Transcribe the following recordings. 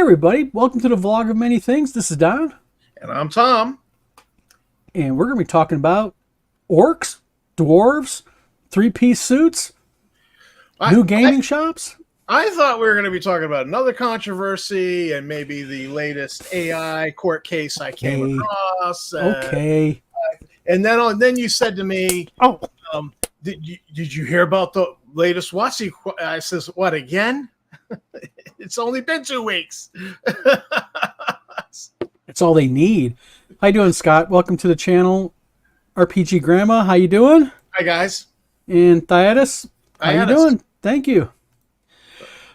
everybody, welcome to the vlog of many things. This is Don. And I'm Tom. And we're going to be talking about orcs, dwarves, three-piece suits, new gaming shops. I thought we were going to be talking about another controversy and maybe the latest AI court case I came across. Okay. And then you said to me, "Oh, did you hear about the latest WotC?" I says, "What again?" It's only been 2 weeks. It's all they need. How you doing, Scott? Welcome to the channel. RPG Grandma, how you doing? Hi, guys. And Thaddeus, how you doing? Thank you.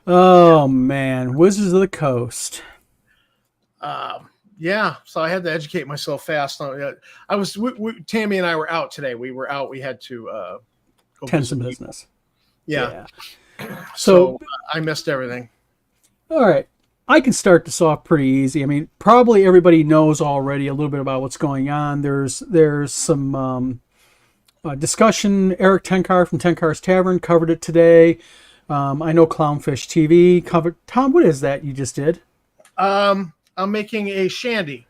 Oh, man. Wizards of the Coast. Yeah, so I had to educate myself fast. Tammy and I were out today. We were out. We had to go tend some business. Yeah. So I missed everything. All right. I can start this off pretty easy. I mean, probably everybody knows already a little bit about what's going on. There's some discussion. Eric Tenkar from Tenkar's Tavern covered it today. I know Clownfish TV covered. Tom, what is that you just did? I'm making a shandy.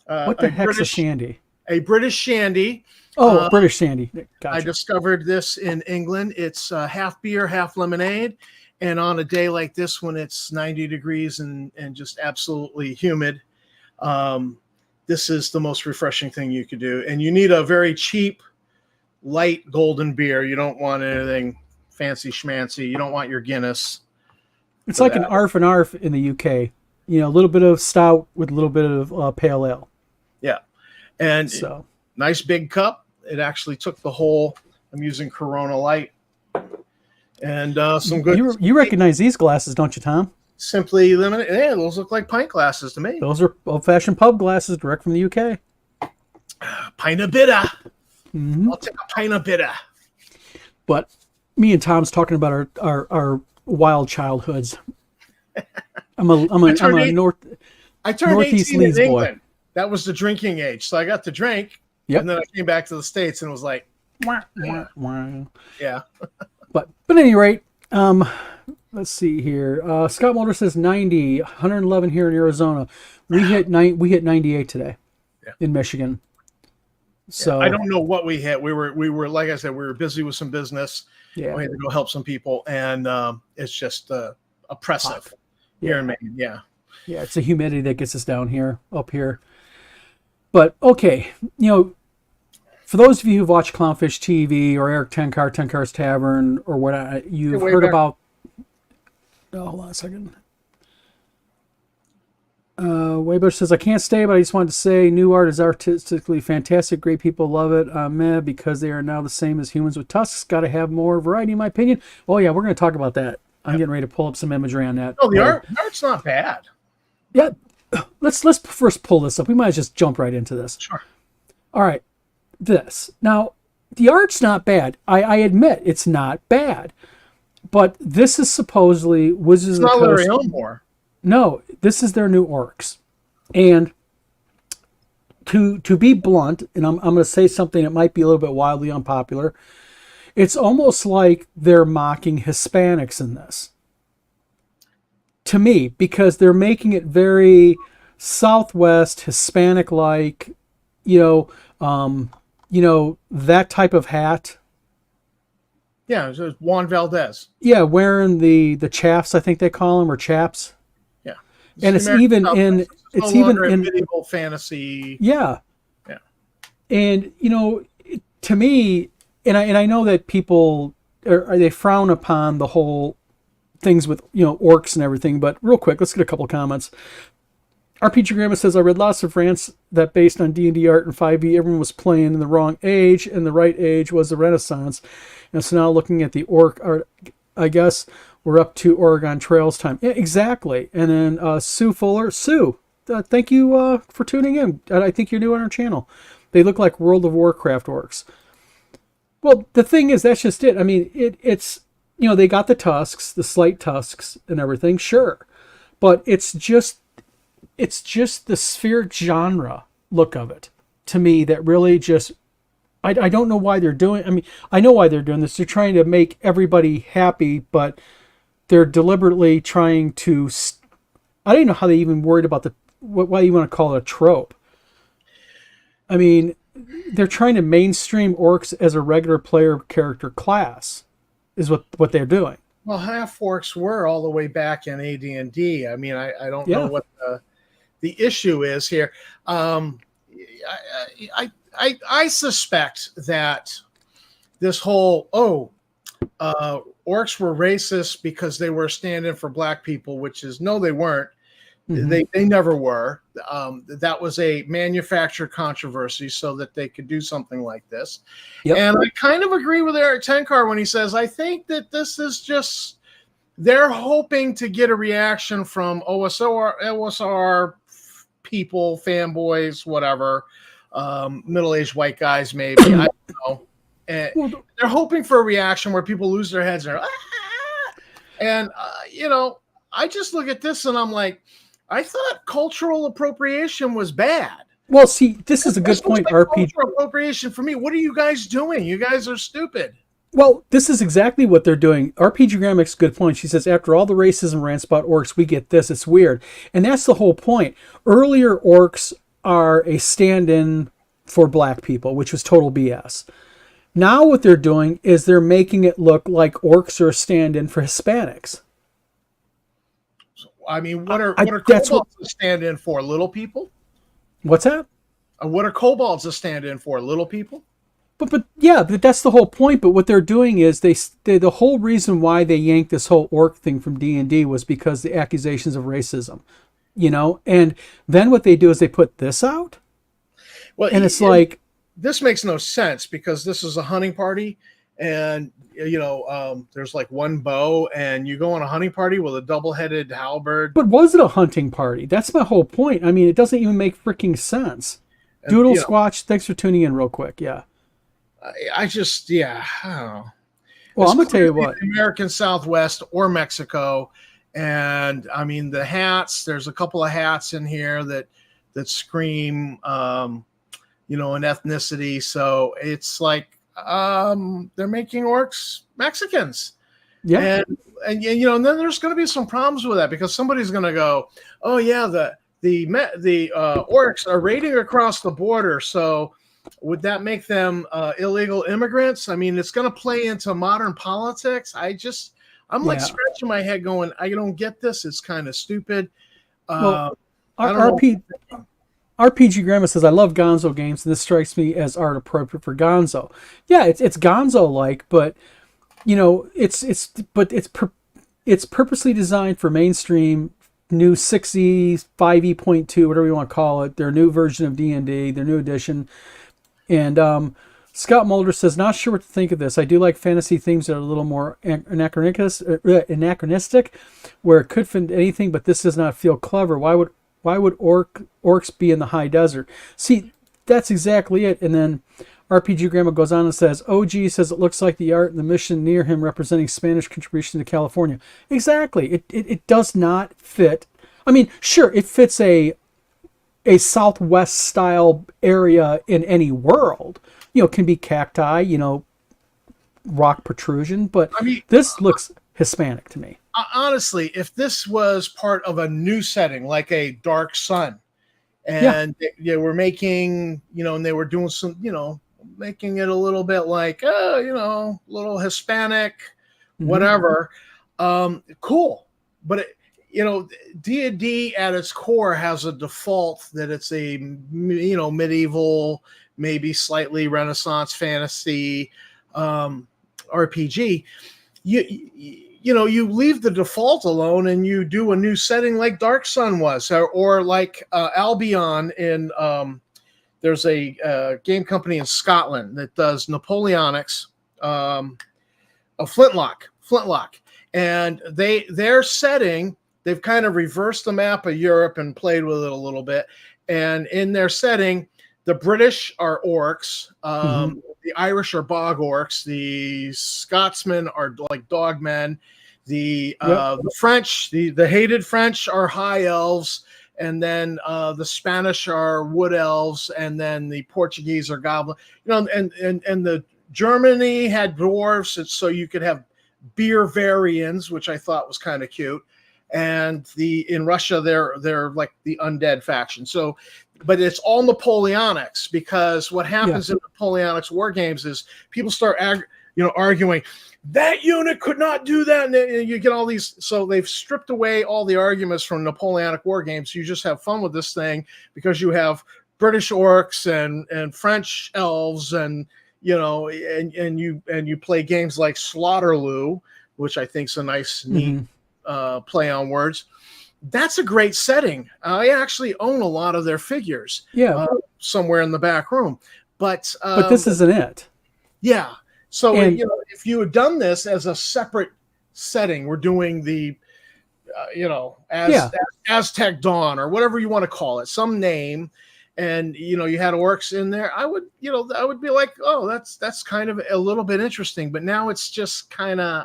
What the heck's a shandy? A British shandy. Oh, British shandy. Gotcha. I discovered this in England. It's half beer, half lemonade. And on a day like this, when it's 90 degrees and just absolutely humid, this is the most refreshing thing you could do. And you need a very cheap, light golden beer. You don't want anything fancy schmancy. You don't want your Guinness. It's like an ARF and ARF in the UK. You know, a little bit of stout with a little bit of pale ale. Yeah. And so nice big cup. It actually took the whole, I'm using Corona Light. And some good. You recognize these glasses, don't you, Tom? Simply Limited. Yeah, those look like pint glasses to me. Those are old-fashioned pub glasses, direct from the UK. Pint of bitter. Mm-hmm. I'll take a pint of bitter. But me and Tom's talking about our wild childhoods. I'm a northeast 18 Leeds in boy. England. That was the drinking age, so I got to drink. Yep. And then I came back to the States and was like, yeah. But at any rate, let's see here. Scott Mulder says 90, 111 here in Arizona. We hit 98 today in Michigan. So I don't know what we hit. We were like I said, we were busy with some business. Yeah. We had to go help some people, and it's just oppressive here in Maine. Yeah. Yeah, it's the humidity that gets us down here, up here. But okay, for those of you who've watched Clownfish TV or Eric Tenkar, Tenkar's Tavern, or what you've heard about. Oh, hold on a second. Waybush says, I can't stay, but I just wanted to say new art is artistically fantastic. Great people love it. Because they are now the same as humans with tusks. Got to have more variety, in my opinion. Oh, yeah, we're going to talk about that. I'm getting ready to pull up some imagery on that. Oh, the art's not bad. Yeah. Let's first pull this up. We might just jump right into this. Sure. All right. This. Now, the art's not bad. I admit it's not bad. But this is supposedly Wizards of the Coast. It's not Larry Elmore. No, this is their new orcs. And to be blunt, and I'm going to say something that might be a little bit wildly unpopular, it's almost like they're mocking Hispanics in this. To me, because they're making it very Southwest Hispanic-like, that type of hat. Yeah, it's Juan Valdez. Yeah, wearing the chaps, I think they call them, or chaps. Yeah, and it's even in medieval fantasy. Yeah, yeah, and to me, and I know that people they frown upon the whole things with orcs and everything. But real quick, let's get a couple comments. RPG Grandma says, I read lots of rants that based on D&D art and 5e, everyone was playing in the wrong age, and the right age was the Renaissance. And so now looking at the orc art, I guess we're up to Oregon Trails time. Yeah, exactly. And then Sue Fuller. Sue, thank you for tuning in. I think you're new on our channel. They look like World of Warcraft orcs. Well, the thing is, that's just it. I mean, it's, they got the tusks, the slight tusks and everything, sure. But it's just the spheric genre look of it to me that really just I don't know why they're doing. I mean, I know why they're doing this. They're trying to make everybody happy, but they're deliberately trying to I didn't know how they even worried about why you want to call it a trope. I mean, they're trying to mainstream orcs as a regular player character class, is what they're doing. Well, half orcs were all the way back in AD&D. I mean, I don't know Yeah. what the issue is here. I suspect that this whole orcs were racist because they were standing for black people, which is no, they weren't. Mm-hmm. They never were. That was a manufactured controversy so that they could do something like this. Yep. And I kind of agree with Eric Tenkar when he says, I think that this is just, they're hoping to get a reaction from OSR people, fanboys, whatever, middle-aged white guys, maybe. I don't know. And they're hoping for a reaction where people lose their heads and are, ah! And, I just look at this and I'm like, I thought cultural appropriation was bad. Well, see, this is a good point, RPG. Cultural appropriation for me. What are you guys doing? You guys are stupid. Well, this is exactly what they're doing. RPG Graham makes a good point. She says, after all the racism rants about orcs, we get this. It's weird. And that's the whole point. Earlier orcs are a stand-in for black people, which was total BS. Now what they're doing is they're making it look like orcs are a stand-in for Hispanics. I mean, what are kobolds a stand-in for? Little people? What's that? What are kobolds a stand-in for? Little people? But that's the whole point. But what they're doing is the whole reason why they yanked this whole orc thing from D&D was because the accusations of racism, And then what they do is they put this out, and it's like, this makes no sense because this is a hunting party, and there's like one bow, and you go on a hunting party with a double-headed halberd. But was it a hunting party? That's my whole point. I mean, it doesn't even make freaking sense. And, Doodle Squatch, thanks for tuning in real quick. Yeah. I don't know. Well, I'm going to tell you what. American Southwest or Mexico. And I mean, the hats, there's a couple of hats in here that scream, an ethnicity. So it's like, they're making orcs Mexicans. Yeah. And then there's going to be some problems with that because somebody's going to go, oh yeah, the orcs are raiding across the border. So would that make them illegal immigrants? I mean, it's going to play into modern politics. I'm like scratching my head going, I don't get this. It's kind of stupid. Well, RPG Grandma says, I love Gonzo games, and this strikes me as art appropriate for Gonzo. Yeah, it's Gonzo-like, but, it's purposely designed for mainstream, new 6E, 5E.2, whatever you want to call it, their new version of D&D, their new edition. And Scott Mulder says, not sure what to think of this. I do like fantasy themes that are a little more anachronistic, where it could fit anything, but this does not feel clever. Why would orcs be in the high desert? See, that's exactly it. And then RPG Grandma goes on and says, OG says it looks like the art and the mission near him representing Spanish contribution to California. Exactly. It does not fit. I mean, sure, it fits a Southwest style area in any world. Can be cacti, rock protrusion, but I mean, this looks Hispanic to me. Honestly, if this was part of a new setting, like a Dark Sun, and they were making, and they were doing some, making it a little bit like, little Hispanic, whatever, cool. But D&D at its core has a default that it's a, medieval, maybe slightly Renaissance fantasy RPG. You leave the default alone and you do a new setting like Dark Sun was, or like Albion in. There's a game company in Scotland that does Napoleonics, a Flintlock, and their setting. They've kind of reversed the map of Europe and played with it a little bit. And in their setting, the British are orcs, the Irish are bog orcs, the Scotsmen are like dogmen, the French, the hated French are high elves, and then the Spanish are wood elves, and then the Portuguese are goblin. And the Germany had dwarves, so you could have beer variants, which I thought was kind of cute. and in Russia they're like the undead faction. So, but it's all Napoleonics, because what happens in Napoleonics war games is people start arguing that unit could not do that, and you get all these. So they've stripped away all the arguments from Napoleonic war games. You just have fun with this thing because you have British orcs and French elves, and and you play games like Slaughterloo, which I think is a nice, neat play on words. That's a great setting. I actually own a lot of their figures. Somewhere in the back room, but this isn't it. Yeah. So if you had done this as a separate setting, we're doing the Aztec Dawn or whatever you want to call it, some name, and you had orcs in there, I would be like, oh, that's kind of a little bit interesting. But now it's just kind of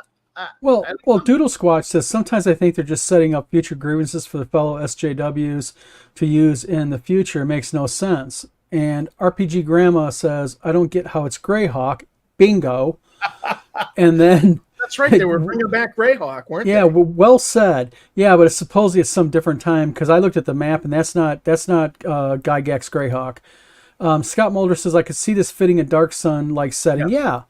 well, Doodle Squatch says sometimes I think they're just setting up future grievances for the fellow SJWs to use in the future. It makes no sense. And RPG Grandma says, I don't get how it's Greyhawk. Bingo. And then that's right, they were bringing back Greyhawk, weren't they? Yeah, well said. Yeah, but supposedly it's some different time, because I looked at the map and that's not Gygax Greyhawk. Scott Mulder says, I could see this fitting a Dark Sun like setting. Yeah.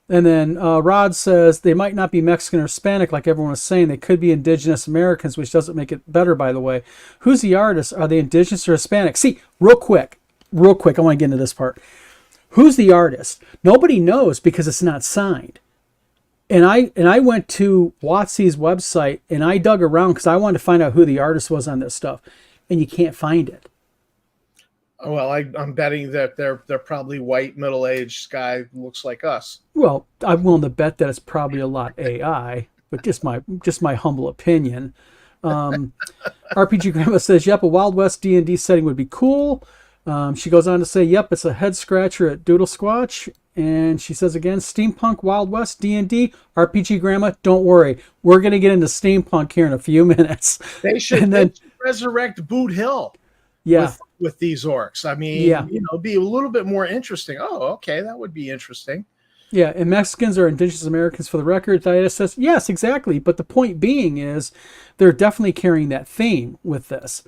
And then Rod says they might not be Mexican or Hispanic like everyone was saying. They could be indigenous Americans, which doesn't make it better, by the way. Who's the artist? Are they indigenous or Hispanic? See, real quick, I want to get into this part. Who's the artist? Nobody knows because it's not signed. And I went to WotC's website and I dug around because I wanted to find out who the artist was on this stuff, and you can't find it. Well, I'm betting that they're probably white, middle-aged guy who looks like us. Well, I'm willing to bet that it's probably a lot AI, but just my humble opinion. RPG Grandma says, yep, a Wild West D&D setting would be cool. She goes on to say, yep, it's a head scratcher at Doodle Squatch. And she says again, steampunk, Wild West, D&D, RPG Grandma, don't worry. We're going to get into steampunk here in a few minutes. They should resurrect Boot Hill. Yeah. With these orcs. I mean, be a little bit more interesting. Oh, okay, that would be interesting. Yeah, and Mexicans are indigenous Americans for the record. Diana says, yes, exactly. But the point being is they're definitely carrying that theme with this.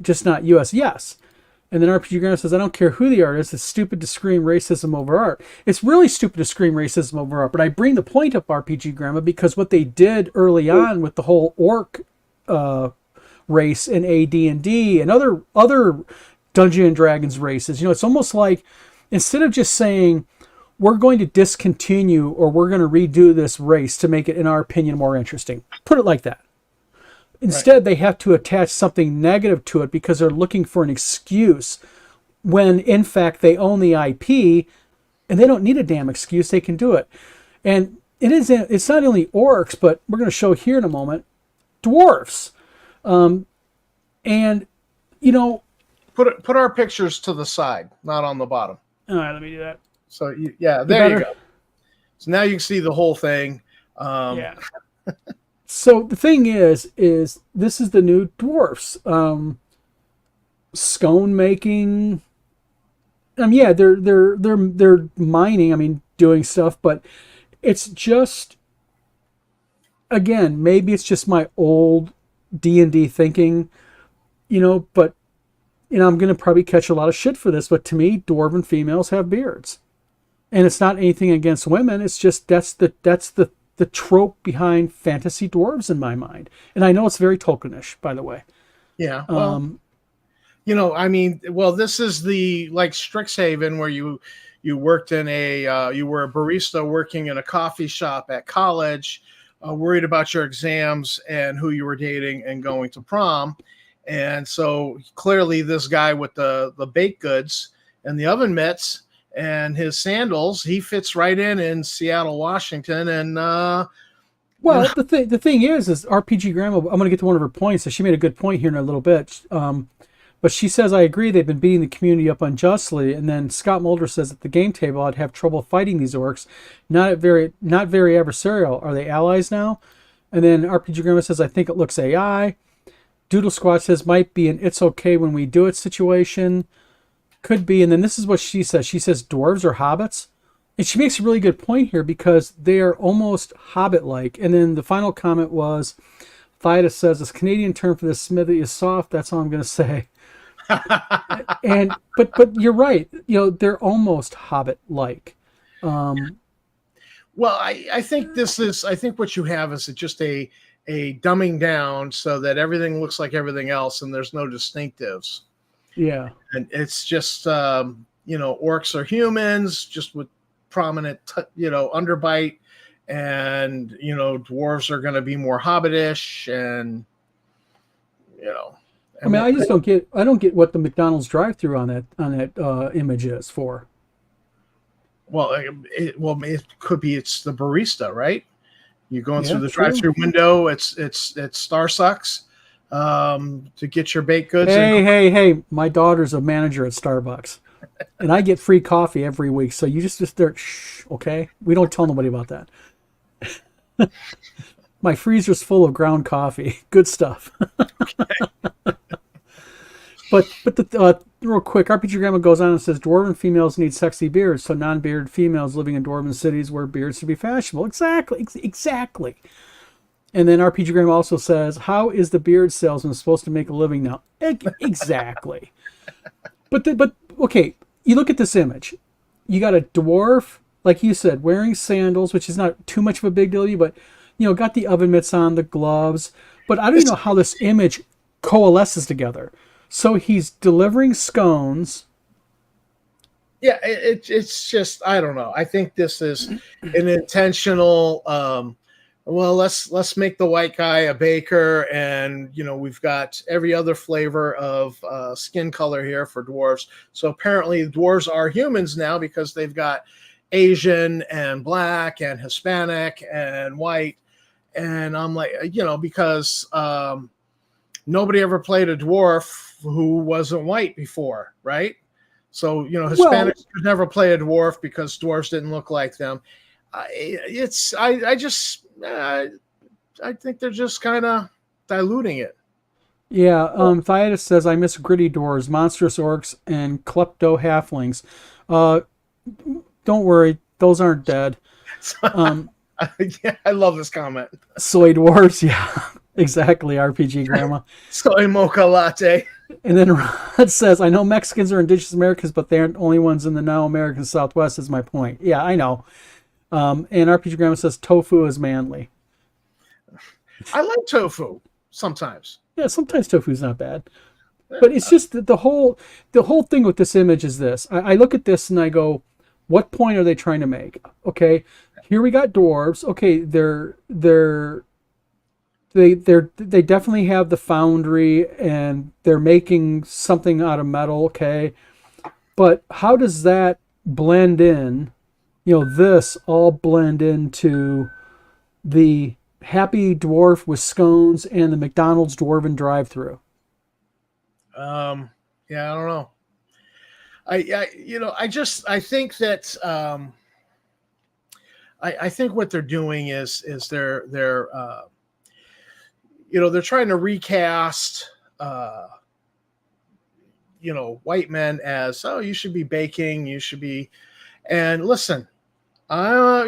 Just not U.S. Yes. And then RPG Grandma says, I don't care who the artist is. It's stupid to scream racism over art. It's really stupid to scream racism over art. But I bring the point up, RPG Grandma, because what they did early on with the whole orc race in AD&D and other Dungeons and Dragons races, it's almost like instead of just saying we're going to discontinue or we're going to redo this race to make it, in our opinion, more interesting, put it like that. Instead, they have to attach something negative to it because they're looking for an excuse when, in fact, they own the IP and they don't need a damn excuse. They can do it. And it's not only orcs, but we're going to show here in a moment, dwarves. And, put our pictures to the side, not on the bottom. All right, let me do that. So, there you go. So now you can see the whole thing. Yeah. So the thing is this is the new dwarfs. Scone making. They're mining. Doing stuff, but it's just, again, maybe it's just my old D&D thinking, but I'm going to probably catch a lot of shit for this, but to me, dwarven females have beards. And it's not anything against women. It's just that's the trope behind fantasy dwarves in my mind. And I know it's very Tolkienish, by the way. Yeah. Well, this is the like Strixhaven where you worked in you were a barista working in a coffee shop at college, worried about your exams and who you were dating and going to prom. And so clearly this guy with the baked goods and the oven mitts and his sandals, he fits right in Seattle, Washington. And the thing is RPG Grandma, I'm going to get to one of her points. So she made a good point here in a little bit. But she says, I agree, they've been beating the community up unjustly. And then Scott Mulder says at the game table, I'd have trouble fighting these orcs. Not very adversarial. Are they allies now? And then RPG Grandma says, I think it looks AI. Doodle Squad says, might be an it's okay when we do it situation. Could be. And then this is what she says. She says, dwarves are hobbits. And she makes a really good point here because they are almost hobbit-like. And then the final comment was, Thydus says this Canadian term for the smithy is soft. That's all I'm going to say. And but you're right. They're almost Hobbit-like. Well, I think I think what you have is just a dumbing down so that everything looks like everything else and there's no distinctives. Yeah. And it's just, orcs are humans just with prominent, underbite, and, dwarves are going to be more hobbitish, and, I mean, I just don't get. I don't get what the McDonald's drive-through on that image is for. Well, it could be it's the barista, right? You're going through the true. drive-through window. It's Star Sucks to get your baked goods. Hey! My daughter's a manager at Starbucks, and I get free coffee every week. So you just start. Shh, okay? We don't tell nobody about that. My freezer's full of ground coffee. Good stuff. But real quick, RPG Grandma goes on and says, Dwarven females need sexy beards, so non-bearded females living in Dwarven cities wear beards to be fashionable. Exactly. And then RPG Grandma also says, how is the beard salesman supposed to make a living now? Exactly. But okay, you look at this image. You got a dwarf, like you said, wearing sandals, which is not too much of a big deal, but, got the oven mitts on, the gloves. But I don't even know how this image coalesces together. So he's delivering scones. Yeah, it's just, I don't know. I think this is an intentional. Well, let's make the white guy a baker, and we've got every other flavor of skin color here for dwarves. So apparently, dwarves are humans now because they've got Asian and black and Hispanic and white. And I'm like, because nobody ever played a dwarf who wasn't white before, right? So, Hispanics could never play a dwarf because dwarves didn't look like them. I think they're just kind of diluting it. Yeah, Thydus says, I miss gritty dwarves, monstrous orcs, and klepto halflings. Don't worry, those aren't dead. Yeah, I love this comment. Soy dwarves, yeah, exactly, RPG Grandma. Soy mocha latte. And then Rod says, I know Mexicans are indigenous Americans, but they aren't the only ones in the now American Southwest, is my point. Yeah, I know. And RPG Grandma says, tofu is manly. I like tofu sometimes. Yeah, sometimes tofu's not bad. But it's just that the whole thing with this image is this. I look at this and I go, what point are they trying to make? Okay, here we got dwarves. Okay, they definitely have the foundry and they're making something out of metal. Okay, but how does that blend in? This all blend into the happy dwarf with scones and the McDonald's dwarven drive-through. Yeah, I don't know. I think that I think what they're doing is they're trying to recast white men as, oh, you should be baking, you should be, and listen, I'm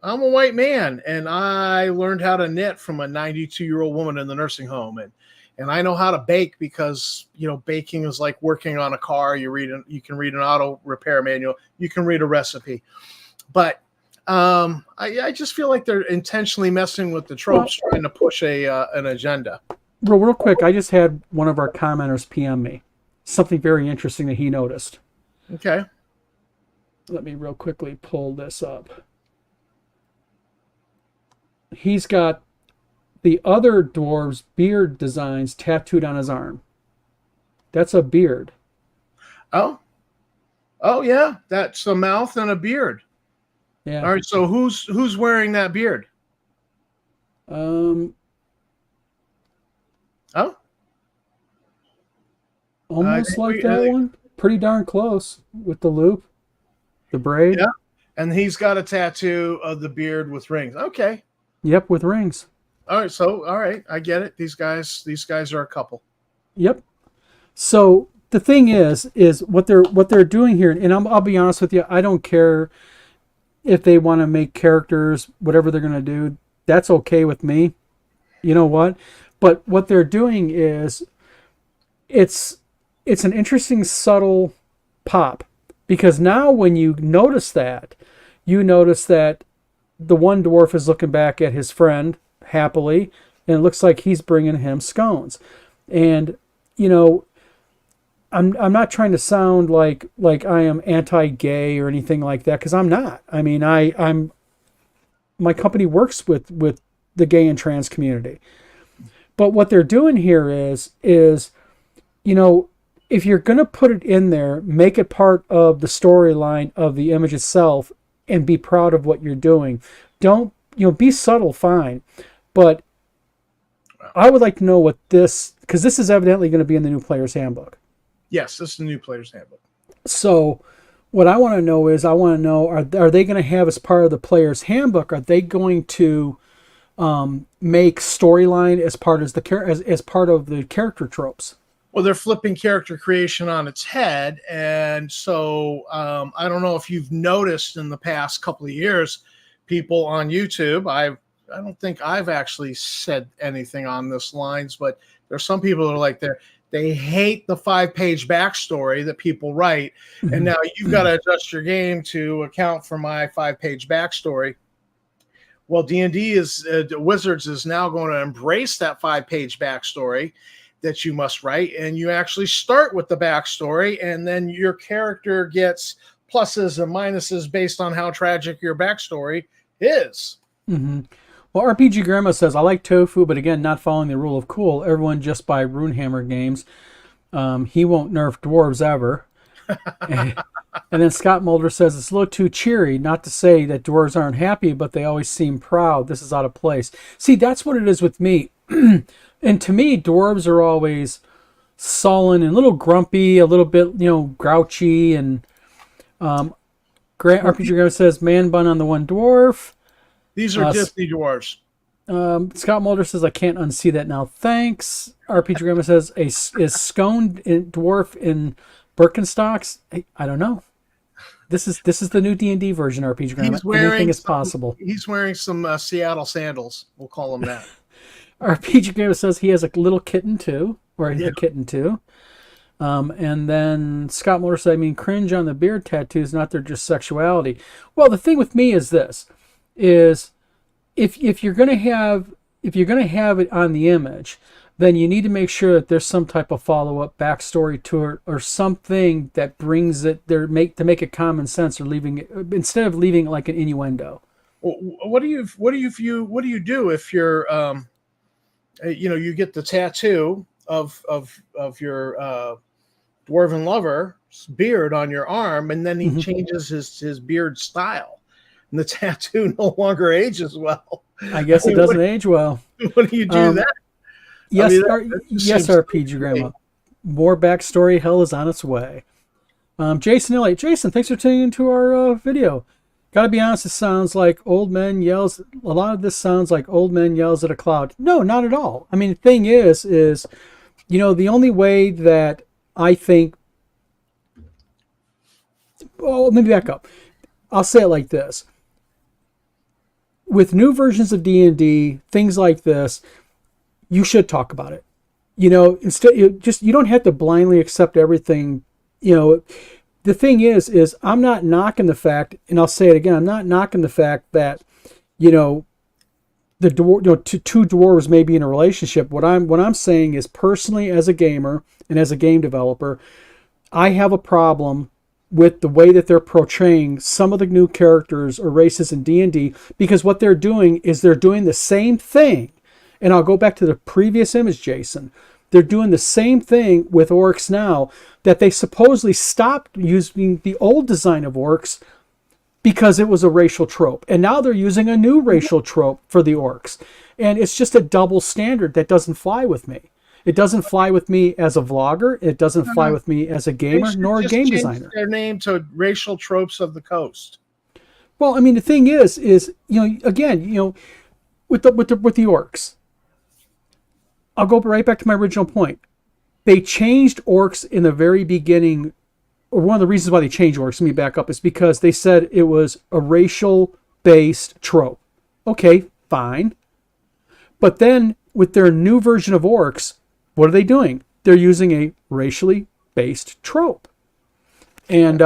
a white man and I learned how to knit from a 92-year-old woman in the nursing home, and I know how to bake because baking is like working on a car. You can read an auto repair manual, you can read a recipe, but I just feel like they're intentionally messing with the tropes, trying to push an agenda. Real quick, I just had one of our commenters PM me something very interesting that he noticed. Okay. Let me real quickly pull this up. He's got the other dwarves' beard designs tattooed on his arm. That's a beard. Oh yeah, that's a mouth and a beard. Yeah. All right. So who's wearing that beard? Oh. Almost like that one. Pretty darn close with the loop, the braid. Yeah. And he's got a tattoo of the beard with rings. Okay. Yep, with rings. All right. So all right, I get it. These guys are a couple. Yep. So the thing is what they're doing here, and I'll be honest with you, I don't care if they want to make characters, whatever they're going to do, that's okay with me. You know what? But what they're doing is it's an interesting subtle pop, because now when you notice that the one dwarf is looking back at his friend happily, and it looks like he's bringing him scones. And I'm not trying to sound like I am anti-gay or anything like that, because I'm not. I mean, I'm my company works with the gay and trans community. But what they're doing here is if you're going to put it in there, make it part of the storyline of the image itself and be proud of what you're doing. Don't, be subtle, fine. But I would like to know what because this is evidently going to be in the new player's handbook. Yes, this is the new player's handbook. So what I want to know is, are they going to have, as part of the player's handbook, are they going to make storyline as part of the character tropes? Well, they're flipping character creation on its head. And so I don't know if you've noticed in the past couple of years, people on YouTube, I don't think I've actually said anything on this lines, but there's some people that are like they hate the 5-page backstory that people write. And now you've got to adjust your game to account for my 5-page backstory. Well, D&D Wizards is now going to embrace that 5-page backstory that you must write, and you actually start with the backstory, and then your character gets pluses and minuses based on how tragic your backstory is. Mm-hmm. Well, RPG Grandma says, I like tofu, but again, not following the rule of cool. Everyone just buy Runehammer games. He won't nerf dwarves ever. And then Scott Mulder says, it's a little too cheery. Not to say that dwarves aren't happy, but they always seem proud. This is out of place. See, that's what it is with me. And to me, dwarves are always sullen and a little grumpy, a little bit, grouchy. And RPG Grandma says, man bun on the one dwarf. These are Disney dwarves. Scott Mulder says, I can't unsee that now. Thanks. RPG Grandma says, is scone dwarf in Birkenstocks? I don't know. This is the new D&D version, RPG Grandma. Anything is possible. He's wearing some Seattle sandals. We'll call him that. RPG Grandma says he has a little kitten too, or a kitten too. And then Scott Mulder said, cringe on the beard tattoos, not their just sexuality. Well, the thing with me is this, is if you're going to have it on the image, then you need to make sure that there's some type of follow-up backstory to it, or something that brings it there, to make it common sense, or instead of leaving it like an innuendo. What do you do if you're you get the tattoo of your dwarven lover's beard on your arm, and then he changes his beard style, and the tattoo no longer ages well. I guess it doesn't age well. What do you do then? Yes, yes, RPG Grandma. More backstory. Hell is on its way. Jason Elliott. Jason, thanks for tuning into our video. Gotta be honest, it sounds like old men yells. A lot of this sounds like old men yells at a cloud. No, not at all. The thing is, the only way that I think. Well, let me back up. I'll say it like this. With new versions of D&D, things like this, you should talk about it. Instead, you don't have to blindly accept everything. The thing is I'm not knocking the fact, and I'll say it again, I'm not knocking the fact that, the two dwarves may be in a relationship. What I'm saying is, personally, as a gamer and as a game developer, I have a problem with the way that they're portraying some of the new characters or races in D&D, because what they're doing is they're doing the same thing. And I'll go back to the previous image, Jason. They're doing the same thing with orcs now, that they supposedly stopped using the old design of orcs because it was a racial trope. And now they're using a new racial trope for the orcs. And it's just a double standard that doesn't fly with me. It doesn't fly with me as a vlogger. It doesn't fly with me as a gamer, nor a game designer. Their name to Racial Tropes of the Coast. Well, the thing is again, with the orcs, I'll go right back to my original point. They changed orcs in the very beginning, or one of the reasons why they changed orcs, let me back up, is because they said it was a racial-based trope. Okay, fine. But then with their new version of Orcs, what are they doing? They're using a racially based trope. And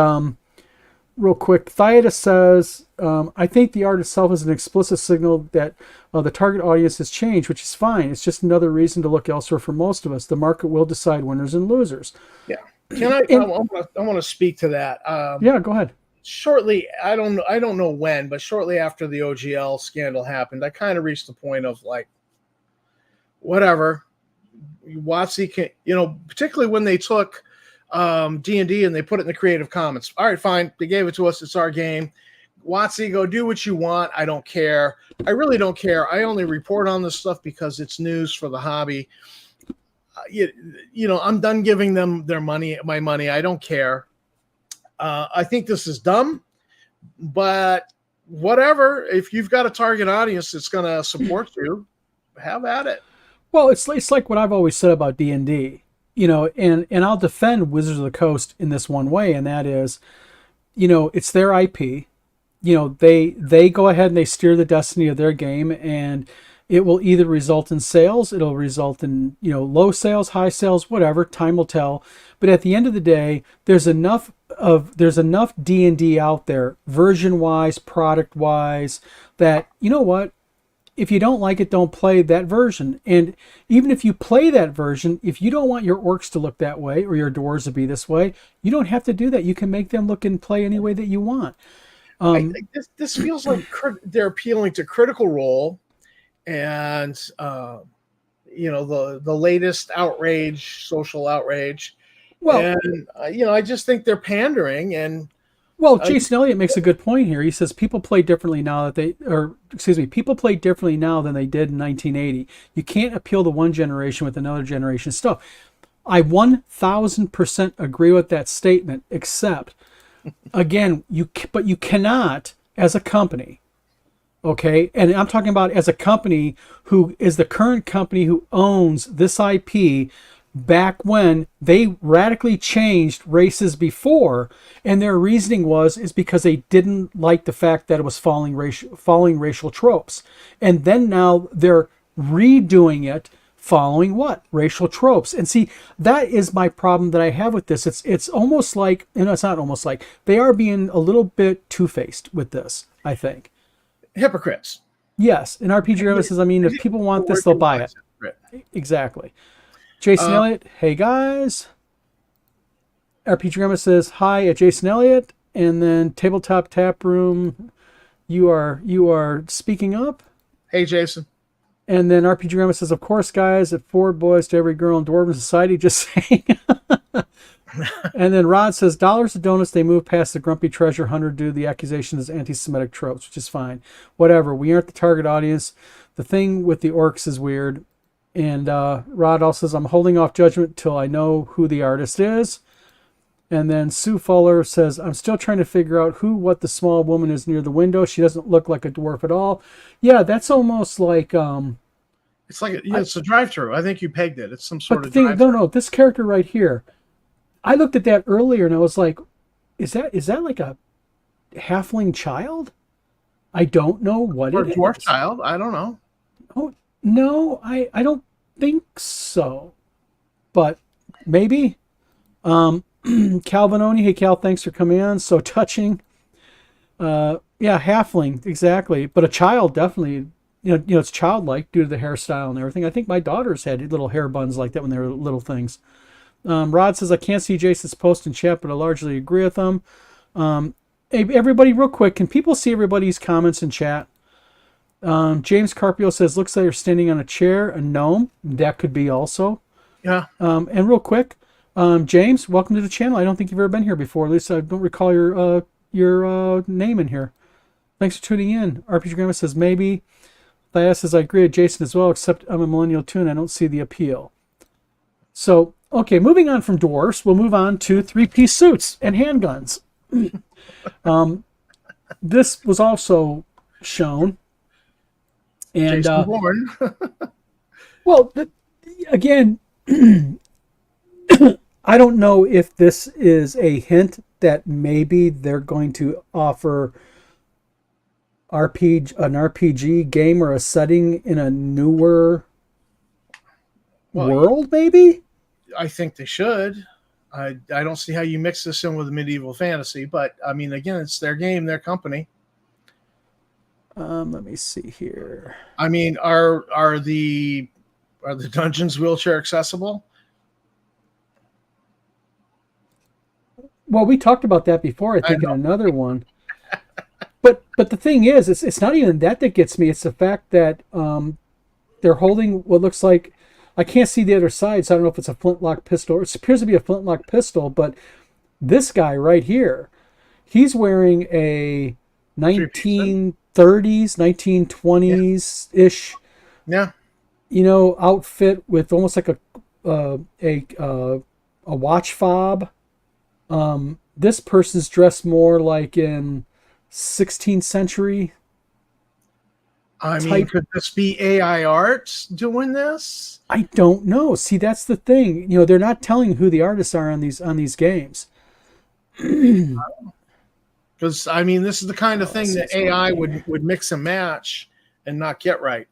real quick, Thyatus says, I think the art itself is an explicit signal that the target audience has changed, which is fine. It's just another reason to look elsewhere for most of us. The market will decide winners and losers. Yeah. Can I? I want to speak to that. Yeah, go ahead. Shortly, I don't know when, but shortly after the OGL scandal happened, I kind of reached the point of like, whatever. WotC can, particularly when they took D&D and they put it in the Creative Commons. All right, fine. They gave it to us. It's our game. WotC, go do what you want. I don't care. I really don't care. I only report on this stuff because it's news for the hobby. I'm done giving them my money. I don't care. I think this is dumb, but whatever. If you've got a target audience that's going to support you, have at it. Well, it's like what I've always said about D&D, and I'll defend Wizards of the Coast in this one way, and that is, it's their IP. They go ahead and they steer the destiny of their game, and it will either result in sales, it'll result in, low sales, high sales, whatever, time will tell. But at the end of the day, there's enough D&D out there, version-wise, product-wise, that, you know what? If you don't like it, don't play that version. And even if you play that version, if you don't want your orcs to look that way or your dwarves to be this way, you don't have to do that. You can make them look and play any way that you want. This feels like they're appealing to Critical Role and the latest outrage, social outrage. Well, and I just think they're pandering. And Jason Elliott makes a good point here. He says people play differently now people play differently now than they did in 1980. You can't appeal to one generation with another generation stuff. I 1000% agree with that statement, except again, you cannot, as a company, okay, and I'm talking about as a company who is the current company who owns this IP, back when they radically changed races before, and their reasoning is because they didn't like the fact that it was following racial tropes, and then now they're redoing it following what? Racial tropes. And see, that is my problem that I have with this. It's almost like, it's not almost like, they are being a little bit two-faced with this, I think. Hypocrites. Yes, and RPG Rama says, if people want this, they'll buy it. Exactly. Jason Elliott, hey guys. RPG Rama says hi at Jason Elliott, and then Tabletop Tap Room, you are speaking up. Hey Jason. And then RPG Rama says, of course, guys, at 4 boys to every girl in Dwarven Society, just saying. And then Rod says, dollars to donuts, they move past the grumpy treasure hunter due to the accusation as anti-Semitic tropes, which is fine. Whatever, we aren't the target audience. The thing with the orcs is weird. And Rod also says, I'm holding off judgment till I know who the artist is. And then Sue Fuller says, I'm still trying to figure out what the small woman is near the window. She doesn't look like a dwarf at all. Yeah, that's almost like... it's like it's a drive-through. I think you pegged it. It's some sort of drive-through. No, this character right here, I looked at that earlier and I was like, is that like a halfling child? I don't know what it is. Or a dwarf child. I don't know. Oh, no, I don't think so. But maybe. Calvinoni, hey Cal, thanks for coming on. So touching. Yeah, halfling, exactly. But a child, definitely. It's childlike due to the hairstyle and everything. I think my daughters had little hair buns like that when they were little things. Rod says, I can't see Jason's post in chat, but I largely agree with them. Hey, everybody, real quick, can people see everybody's comments in chat? James Carpio says, looks like you're standing on a chair, a gnome. That could be also. Yeah. And real quick, James, welcome to the channel. I don't think you've ever been here before. At least I don't recall your name in here. Thanks for tuning in. RPG Grandma says, maybe. Thais says, I agree with Jason as well, except I'm a millennial too, and I don't see the appeal. So, okay, moving on from dwarfs, we'll move on to 3-piece suits and handguns. This was also shown. And, Jason Bourne. well, again, I don't know if this is a hint that maybe they're going to offer an RPG game or a setting in a newer Well, world, maybe? I think they should. I don't see how you mix this in with medieval fantasy, but I mean, again, it's their game, their company. Let me see here. I mean, are the dungeons wheelchair accessible? Well, we talked about that before, I I think, in know. another one. But the thing is, it's not even that gets me. It's the fact that they're holding what looks like, I can't see the other side, so I don't know if it's a flintlock pistol. It appears to be a flintlock pistol, but this guy right here, he's wearing a Three-piece. 1930s, Yeah. 1920s ish, Yeah. outfit with almost like a watch fob. This person's dressed more like in 16th century I mean, type. could this be AI arts doing this? I don't know. See, that's the thing. They're not telling who the artists are on these games. Because I mean, this is the kind of thing Let's see that what's going AI on here. would mix and match and not get right.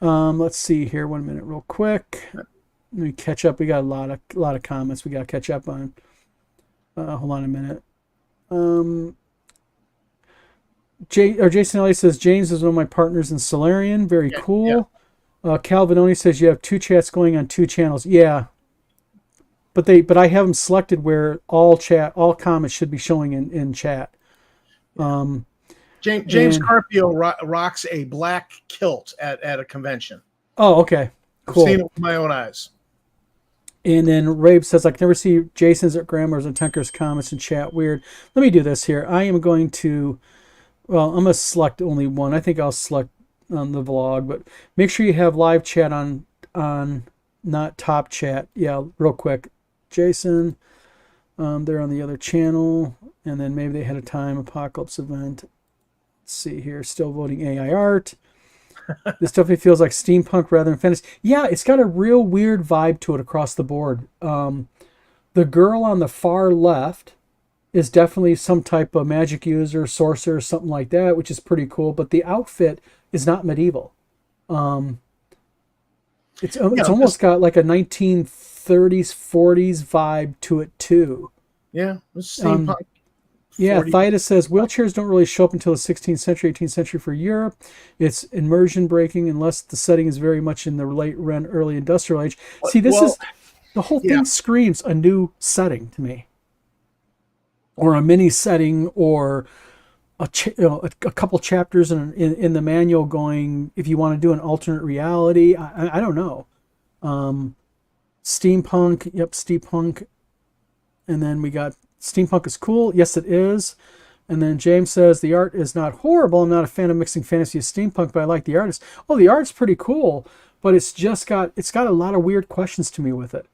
Let's see here. 1 minute, real quick. Let me catch up. We got a lot of comments we got to catch up on. Hold on a minute. Jason Elliott says James is one of my partners in Solarian. Very Yeah. Yeah. cool. Calvinoni says you have two chats going on two channels. Yeah, but I have them selected where all comments should be showing in chat. James And Carpio rocks a black kilt at a convention. oh, okay, I've seen cool. it with my own eyes. And then Rabe says I can never see Jason's or Grammar's and Tunker's comments in chat. Weird. Let me do this here. I am going to. Well, I'm gonna select only one. I think I'll select on the vlog, but make sure you have live chat on not top chat. Yeah, real quick. Jason, they're on the other channel, and then maybe they had a time apocalypse event. Let's see here. Still voting AI art. This definitely feels like steampunk rather than fantasy. Yeah, it's got a real weird vibe to it across the board. The girl on the far left is definitely some type of magic user, sorcerer, something like that, which is pretty cool. But the outfit is not medieval. It's Yeah, almost got like a 1930s, 40s vibe to it too. it's Um, steampunk. yeah, 40. Thida says wheelchairs don't really show up until the 16th century, 18th century for Europe. It's immersion breaking unless the setting is very much in the late early industrial age. See, this Well, is the whole yeah, thing screams a new setting to me, or a mini setting, or a couple chapters in the manual going if you want to do an alternate reality. I don't know. Steampunk, yep, steampunk, and then we got steampunk is cool. Yes, it is. And then James says the art is not horrible. I'm not a fan of mixing fantasy with steampunk, but I like the artist. Oh, the art's pretty cool, but it's got a lot of weird questions to me with it.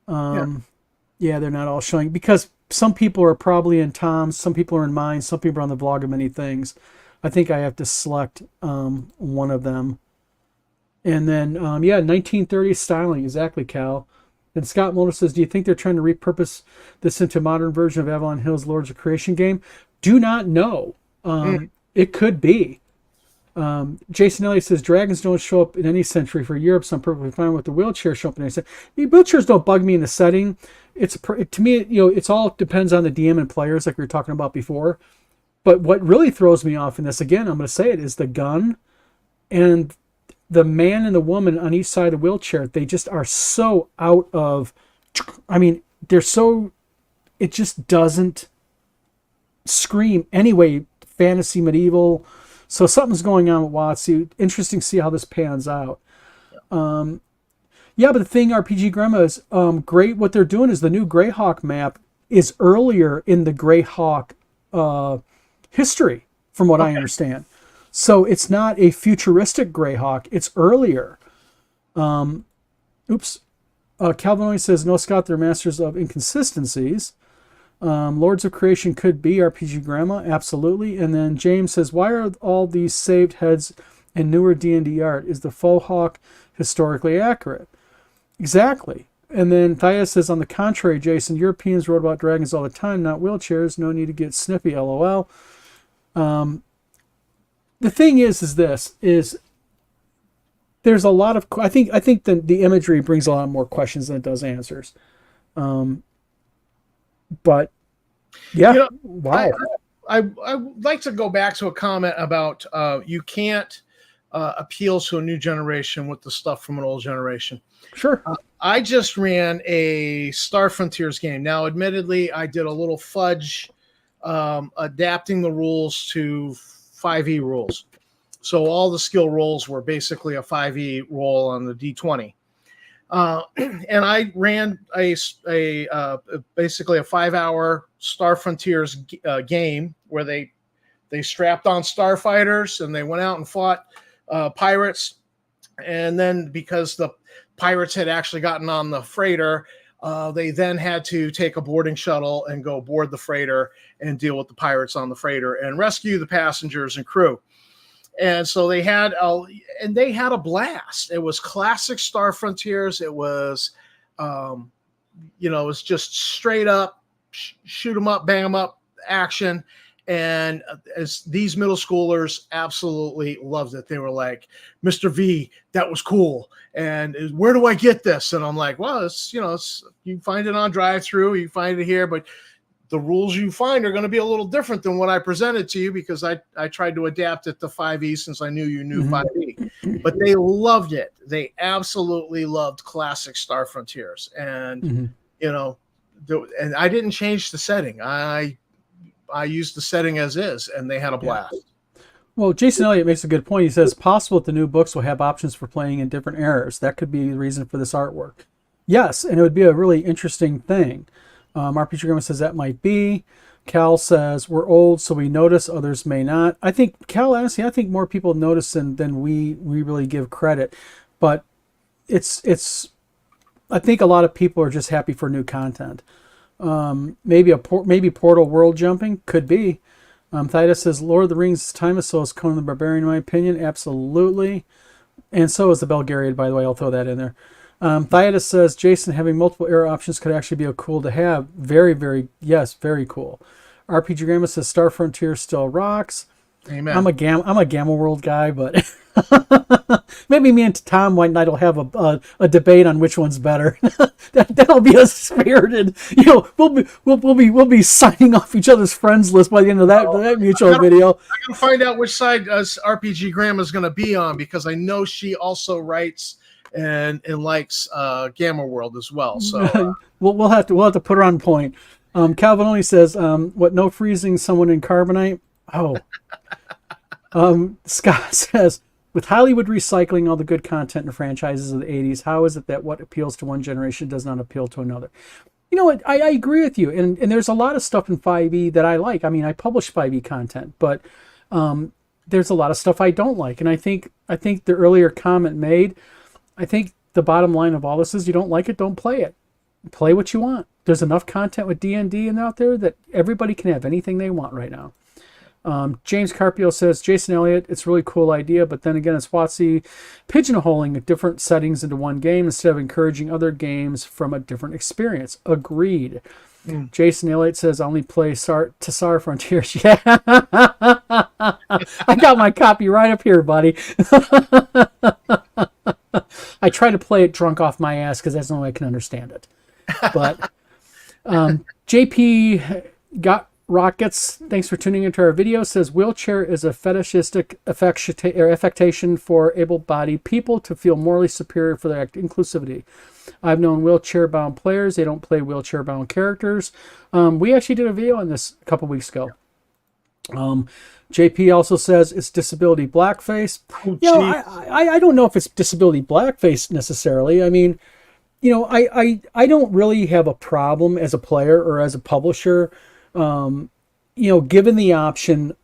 yeah, Yeah, they're not all showing because some people are probably in Tom's, some people are in mine, some people are on the vlog of many things. I think I have to select one of them. And then, yeah, 1930s styling, exactly, Cal. And Scott Mulder says, do you think they're trying to repurpose this into a modern version of Avalon Hill's Lords of Creation game? Do not know. Mm. It could be. Jason Elliott says, dragons don't show up in any century for Europe, so I'm perfectly fine with the wheelchair showing up in any century. The wheelchairs don't bug me in the setting. To me, it's all depends on the DM and players, like we were talking about before. But what really throws me off in this, again, I'm going to say it, is the gun and the man and the woman on each side of the wheelchair. They just are so out of. I mean, they're so. It just doesn't scream anyway. Fantasy medieval. So something's going on with WotC. Interesting to see how this pans out. Yeah, but the thing, RPG Grandma, is great. What they're doing is the new Greyhawk map is earlier in the Greyhawk history, from what I understand. So it's not a futuristic Greyhawk. It's earlier. Oops. Calvin says, no, Scott, they're masters of inconsistencies. Lords of Creation could be RPG Grandma, absolutely. And then James says, why are all these saved heads in newer D&D art? Is the faux hawk historically accurate? Exactly. And then Thea says, on the contrary, Jason, Europeans wrote about dragons all the time, not wheelchairs. No need to get snippy, LOL. The thing is there's a lot of, I think the imagery brings a lot more questions than it does answers. But yeah, You know, wow. I would like to go back to a comment about you can't appeal to a new generation with the stuff from an old generation. Sure. I just ran a Star Frontiers game. Now, admittedly, I did a little fudge adapting the rules to 5e rules. So all the skill rolls were basically a 5e roll on the D20. And I ran basically a 5-hour Star Frontiers game where they strapped on starfighters and they went out and fought pirates. And then because the pirates had actually gotten on the freighter, they then had to take a boarding shuttle and go board the freighter and deal with the pirates on the freighter and rescue the passengers and crew. And so they had a blast. It was classic Star Frontiers. It was, it was just straight up shoot 'em up, bang 'em up action. And as these middle schoolers absolutely loved it. They were like, "Mr. V, that was cool. And where do I get this?" And I'm like, "Well, it's you find it on drive-through, you find it here, but the rules you find are going to be a little different than what I presented to you because I tried to adapt it to 5e since I knew you knew 5e." But they loved it. They absolutely loved classic Star Frontiers. And, and I didn't change the setting. I used the setting as is, and they had a blast. Well, Jason Elliott makes a good point. He says, possible that the new books will have options for playing in different eras. That could be the reason for this artwork. Yes, and it would be a really interesting thing. RPG Grandma says that might be. Cal says, we're old, so we notice, others may not. I think, Cal, honestly, I think more people notice than we really give credit. But it's I think a lot of people are just happy for new content. Maybe Portal world jumping could be. Thydus says Lord of the Rings time is so is Conan the Barbarian in my opinion. Absolutely. And so is the Belgariad, by the way. I'll throw that in there. Thydus says Jason, having multiple era options could actually be a cool to have. Very, very, yes, very cool. RPG Grandma says Star Frontier still rocks. Amen. I'm a Gamma World guy, but maybe me and Tom White Knight will have a debate on which one's better. That'll be a spirited. We'll be signing off each other's friends list by the end of that mutual video. I gotta find out which side RPG Grandma's going to be on because I know she also writes and likes Gamma World as well. So we'll have to put her on point. Calvin only says, "What? No freezing someone in carbonite." Oh. Scott says, with Hollywood recycling all the good content in franchises of the 80s, how is it that what appeals to one generation does not appeal to another? You know what? I agree with you. And there's a lot of stuff in 5e that I like. I mean, I publish 5e content, but there's a lot of stuff I don't like. And I think the earlier comment made, I think the bottom line of all this is you don't like it, don't play it. Play what you want. There's enough content with D&D and out there that everybody can have anything they want right now. James Carpio says, Jason Elliott, it's a really cool idea, but then again, it's WotC pigeonholing different settings into one game instead of encouraging other games from a different experience. Agreed. Jason Elliott says, I only play Star Frontiers. Yeah. I got my copy right up here, buddy. I try to play it drunk off my ass because that's the only way I can understand it. But JP got Rockets, thanks for tuning into our video, says wheelchair is a fetishistic affectation for able-bodied people to feel morally superior for their inclusivity. I've known wheelchair-bound players. They don't play wheelchair-bound characters. We actually did a video on this a couple weeks ago. JP also says it's disability blackface. I don't know if it's disability blackface necessarily. I mean, I don't really have a problem as a player or as a publisher given the option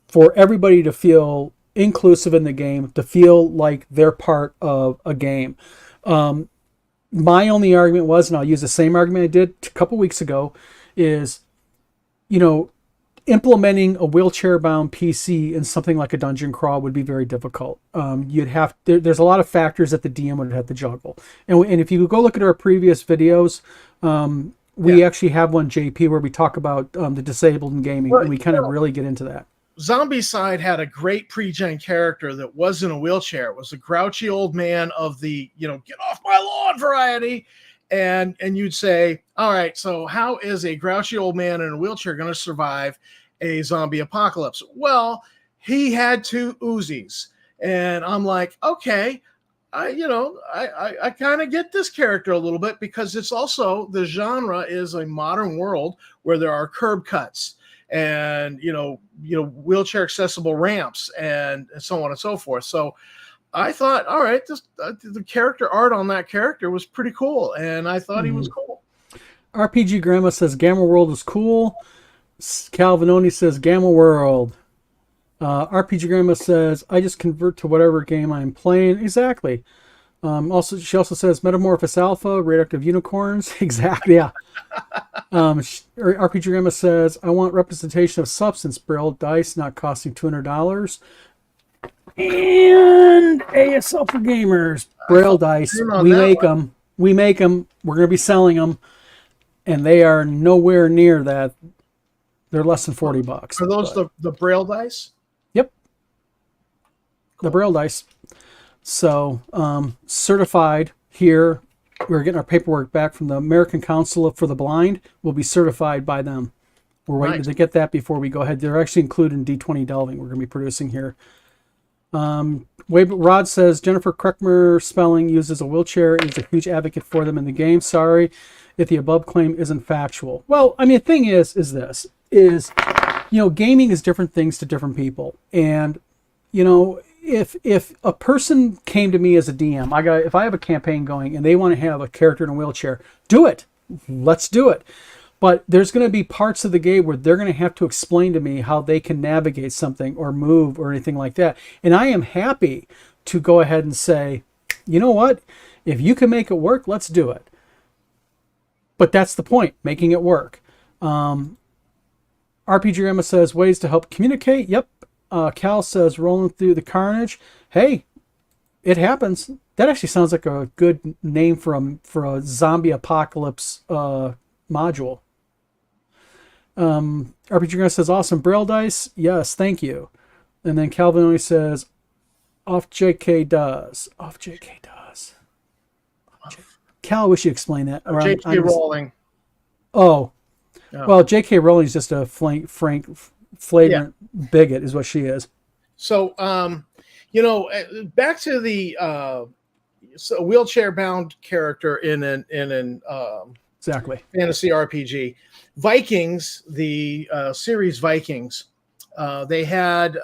for everybody to feel inclusive in the game, to feel like they're part of a game. My only argument was, and I'll use the same argument I did a couple weeks ago, is, implementing a wheelchair-bound PC in something like a dungeon crawl would be very difficult. There's a lot of factors that the DM would have to juggle. And if you go look at our previous videos, we actually have one, JP, where we talk about the disabled in gaming, and we kind of really get into that. Zombie Side had a great pre-gen character that was in a wheelchair. It was a grouchy old man of the, get off my lawn variety. And you'd say, all right, so how is a grouchy old man in a wheelchair going to survive a zombie apocalypse? Well, he had 2 Uzis. And I'm like, okay, I kind of get this character a little bit, because it's also, the genre is a modern world where there are curb cuts and wheelchair accessible ramps and so on and so forth. So I thought, all right, the character art on that character was pretty cool, and I thought he was cool. RPG Grandma says Gamma World is cool. Calvinoni says Gamma World. RPG Grandma says I just convert to whatever game I'm playing. Exactly. She also says Metamorphosis Alpha, Radioactive Unicorns. Exactly. Yeah. RPG Grandma says I want representation of substance Braille dice not costing $200. And ASL for gamers, Braille dice. We make them. We make them. We're going to be selling them, and they are nowhere near that. They're less than $40. Are those the Braille dice? Yep. Cool. The Braille dice. So certified here. We're getting our paperwork back from the American Council for the Blind. We'll be certified by them. We're waiting to get that before we go ahead. They're actually included in D20 Delving. We're going to be producing here. Rod says Jennifer Kreckmer spelling uses a wheelchair and is a huge advocate for them in the game. Sorry if the above claim isn't factual. Well, I mean, the thing is gaming is different things to different people. And, if a person came to me as a DM, if I have a campaign going and they want to have a character in a wheelchair, do it. Let's do it. But there's going to be parts of the game where they're going to have to explain to me how they can navigate something or move or anything like that. And I am happy to go ahead and say, you know what? If you can make it work, let's do it. But that's the point, making it work. RPG Grandma says ways to help communicate. Yep. Cal says rolling through the carnage. Hey, it happens. That actually sounds like a good name for a zombie apocalypse module. RPG Grandma says awesome Braille dice. Yes, thank you. And then Calvin only says off JK does. Off JK does. Cal, we should explain that. JK Rowling. Oh. Well, J.K. Rowling's just a flagrant bigot, is what she is. So, back to the wheelchair-bound character in an exactly fantasy RPG. Vikings, the series Vikings, they had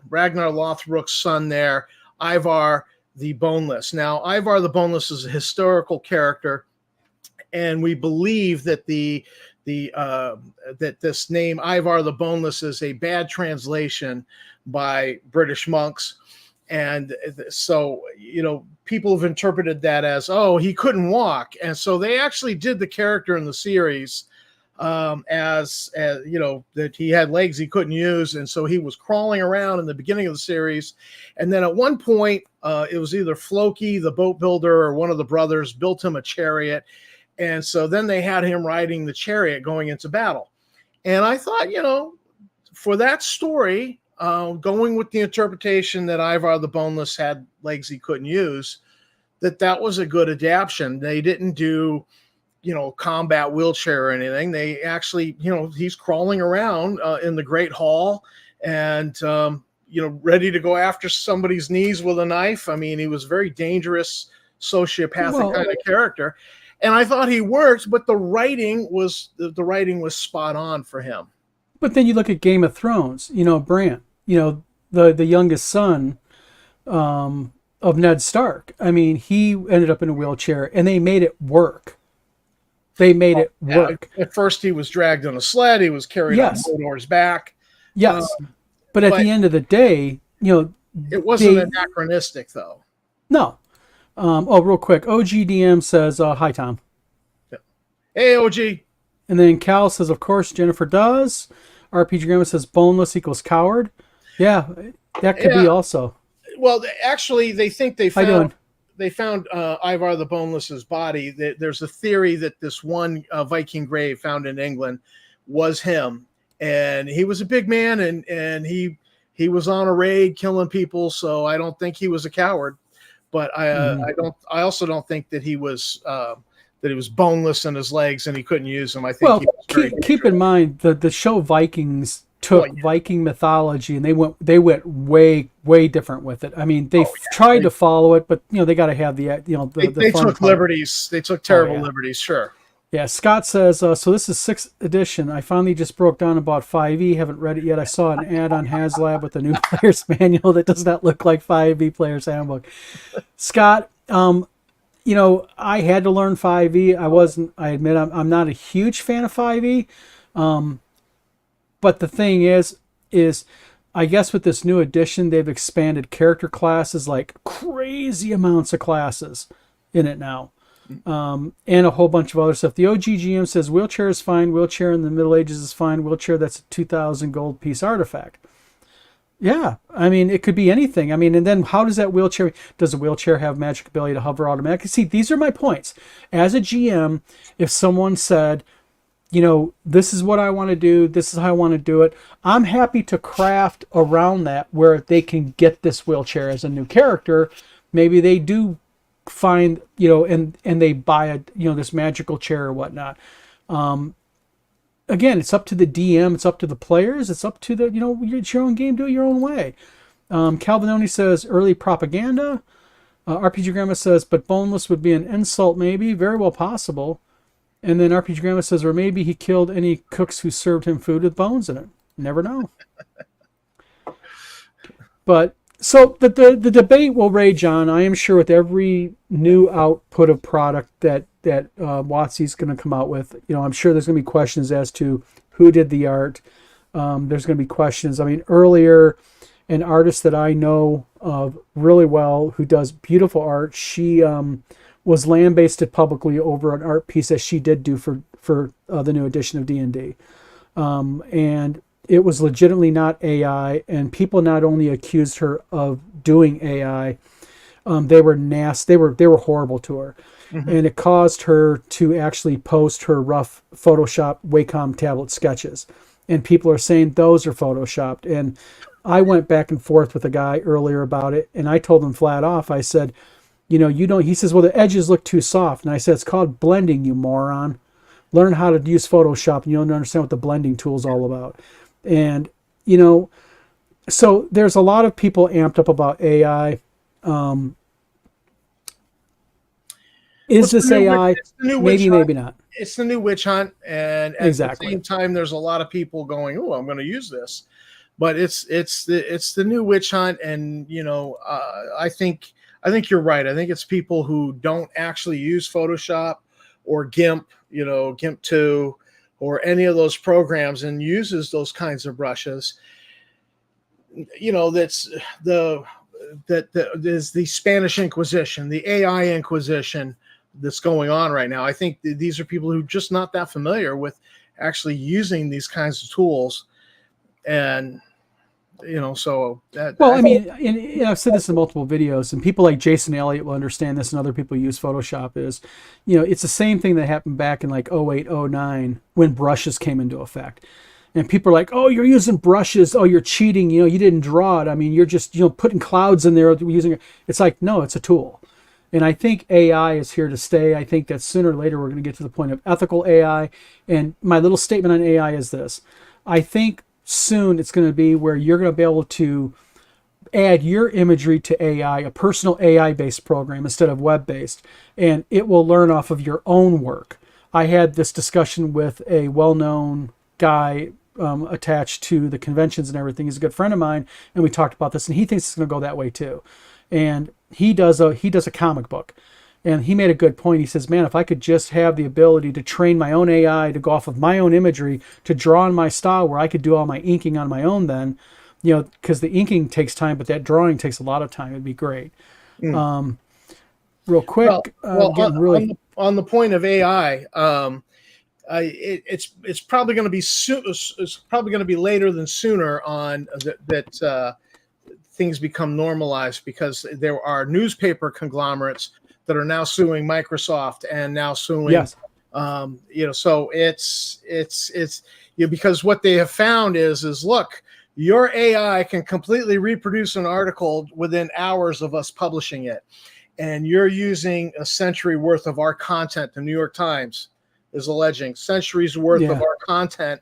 Ragnar Lothbrok's son there, Ivar the Boneless. Now, Ivar the Boneless is a historical character, and we believe that that this name Ivar the Boneless is a bad translation by British monks. And so, people have interpreted that as, oh, he couldn't walk. And so they actually did the character in the series as that he had legs he couldn't use. And so he was crawling around in the beginning of the series. And then at one point, it was either Floki, the boat builder, or one of the brothers built him a chariot. And so then they had him riding the chariot going into battle. And I thought, for that story, going with the interpretation that Ivar the Boneless had legs he couldn't use, that was a good adaptation. They didn't do, combat wheelchair or anything. They actually, he's crawling around in the Great Hall and, ready to go after somebody's knees with a knife. I mean, he was a very dangerous, sociopathic kind of character. And I thought he worked, but the writing was spot on for him. But then you look at Game of Thrones, Bran, the youngest son of Ned Stark. I mean, he ended up in a wheelchair, and they made it work. At first, he was dragged on a sled. He was carried on Hodor's back. Yes, but at the end of the day, it wasn't anachronistic, though. No. Real quick, OGDM says, hi, Tom. Yeah. Hey, OG. And then Cal says, of course, Jennifer does. RPG Grandma says, boneless equals coward. Yeah, that could be also. Well, actually, they think they found Ivar the Boneless's body. There's a theory that this one Viking grave found in England was him. and he was a big man, and he was on a raid killing people. So I don't think he was a coward, but I also don't think that he was boneless in his legs and he couldn't use them. I think Well, he was very keep in mind the show Vikings took Well, yeah. Viking mythology and they went way different with it. I mean, they tried to follow it, but they got to have the They fun took part. liberties. They took terrible yeah. liberties. Sure. Yeah, Scott says, so this is 6th edition. I finally just broke down about 5e. Haven't read it yet. I saw an ad on HasLab with a new player's manual that does not look like 5e player's handbook. Scott, I had to learn 5e. I admit I'm not a huge fan of 5e. But the thing is I guess with this new edition, they've expanded character classes, like crazy amounts of classes in it now. And a whole bunch of other stuff. The OGGM says wheelchair is fine. Wheelchair in the Middle Ages is fine. Wheelchair, that's a 2,000 gold piece artifact. Yeah, I mean, it could be anything. I mean, and then how does that wheelchair, does a wheelchair have magic ability to hover automatically? See, these are my points. As a GM, if someone said, this is what I want to do, this is how I want to do it, I'm happy to craft around that where they can get this wheelchair as a new character. Maybe they do find, and they buy this magical chair or whatnot. Again, it's up to the DM, it's up to the players, it's up to the, it's your own game, do it your own way. Calvinoni says early propaganda. RPG Grandma says, but boneless would be an insult, maybe. Very well possible. And then RPG Grandma says, or maybe he killed any cooks who served him food with bones in it. Never know. But so the debate will rage on, I am sure, with every new output of product that WotC's going to come out with. I'm sure there's going to be questions as to who did the art. There's going to be questions. I mean, earlier, an artist that I know of really well who does beautiful art, she was lambasted publicly over an art piece that she did do for the new edition of D&D. And it was legitimately not AI, and people not only accused her of doing AI, they were nasty. They were horrible to her. Mm-hmm. And it caused her to actually post her rough Photoshop Wacom tablet sketches. And people are saying those are Photoshopped. And I went back and forth with a guy earlier about it, and I told him flat off, I said, you don't, he says, well, the edges look too soft. And I said, it's called blending, you moron. Learn how to use Photoshop, and you'll understand what the blending tool is all about. And, so there's a lot of people amped up about AI. Is this AI? Maybe not. It's the new witch hunt. And at exactly. the same time, there's a lot of people going, oh, I'm going to use this. But it's the new witch hunt. And, I think you're right. I think it's people who don't actually use Photoshop or GIMP, GIMP 2, or any of those programs, and uses those kinds of brushes. That's there's the Spanish Inquisition, the AI Inquisition that's going on right now. I think these are people who are just not that familiar with actually using these kinds of tools. And so that. Well, I mean, and I've said this in multiple videos, and people like Jason Elliott will understand this, and other people use Photoshop. Is, it's the same thing that happened back in like 08, 09 when brushes came into effect, and people are like, "Oh, you're using brushes. Oh, you're cheating. You didn't draw it. I mean, you're just putting clouds in there using it." It's like, no, it's a tool, and I think AI is here to stay. I think that sooner or later we're going to get to the point of ethical AI. And my little statement on AI is this: I think soon it's going to be where you're going to be able to add your imagery to AI, a personal AI based program instead of web based, and it will learn off of your own work. I had this discussion with a well-known guy attached to the conventions and everything. He's a good friend of mine, and we talked about this, and he thinks it's going to go that way too. And he does a comic book. And he made a good point. He says, man, if I could just have the ability to train my own AI to go off of my own imagery to draw in my style, where I could do all my inking on my own then, because the inking takes time, but that drawing takes a lot of time. It'd be great. Real quick, on the point of AI, it's probably going to be it's probably going to be later than sooner on that things become normalized, because there are newspaper conglomerates that are now suing Microsoft and now suing So it's because what they have found is look, your AI can completely reproduce an article within hours of us publishing it, and you're using a century worth of our content. The New York Times is alleging centuries worth of our content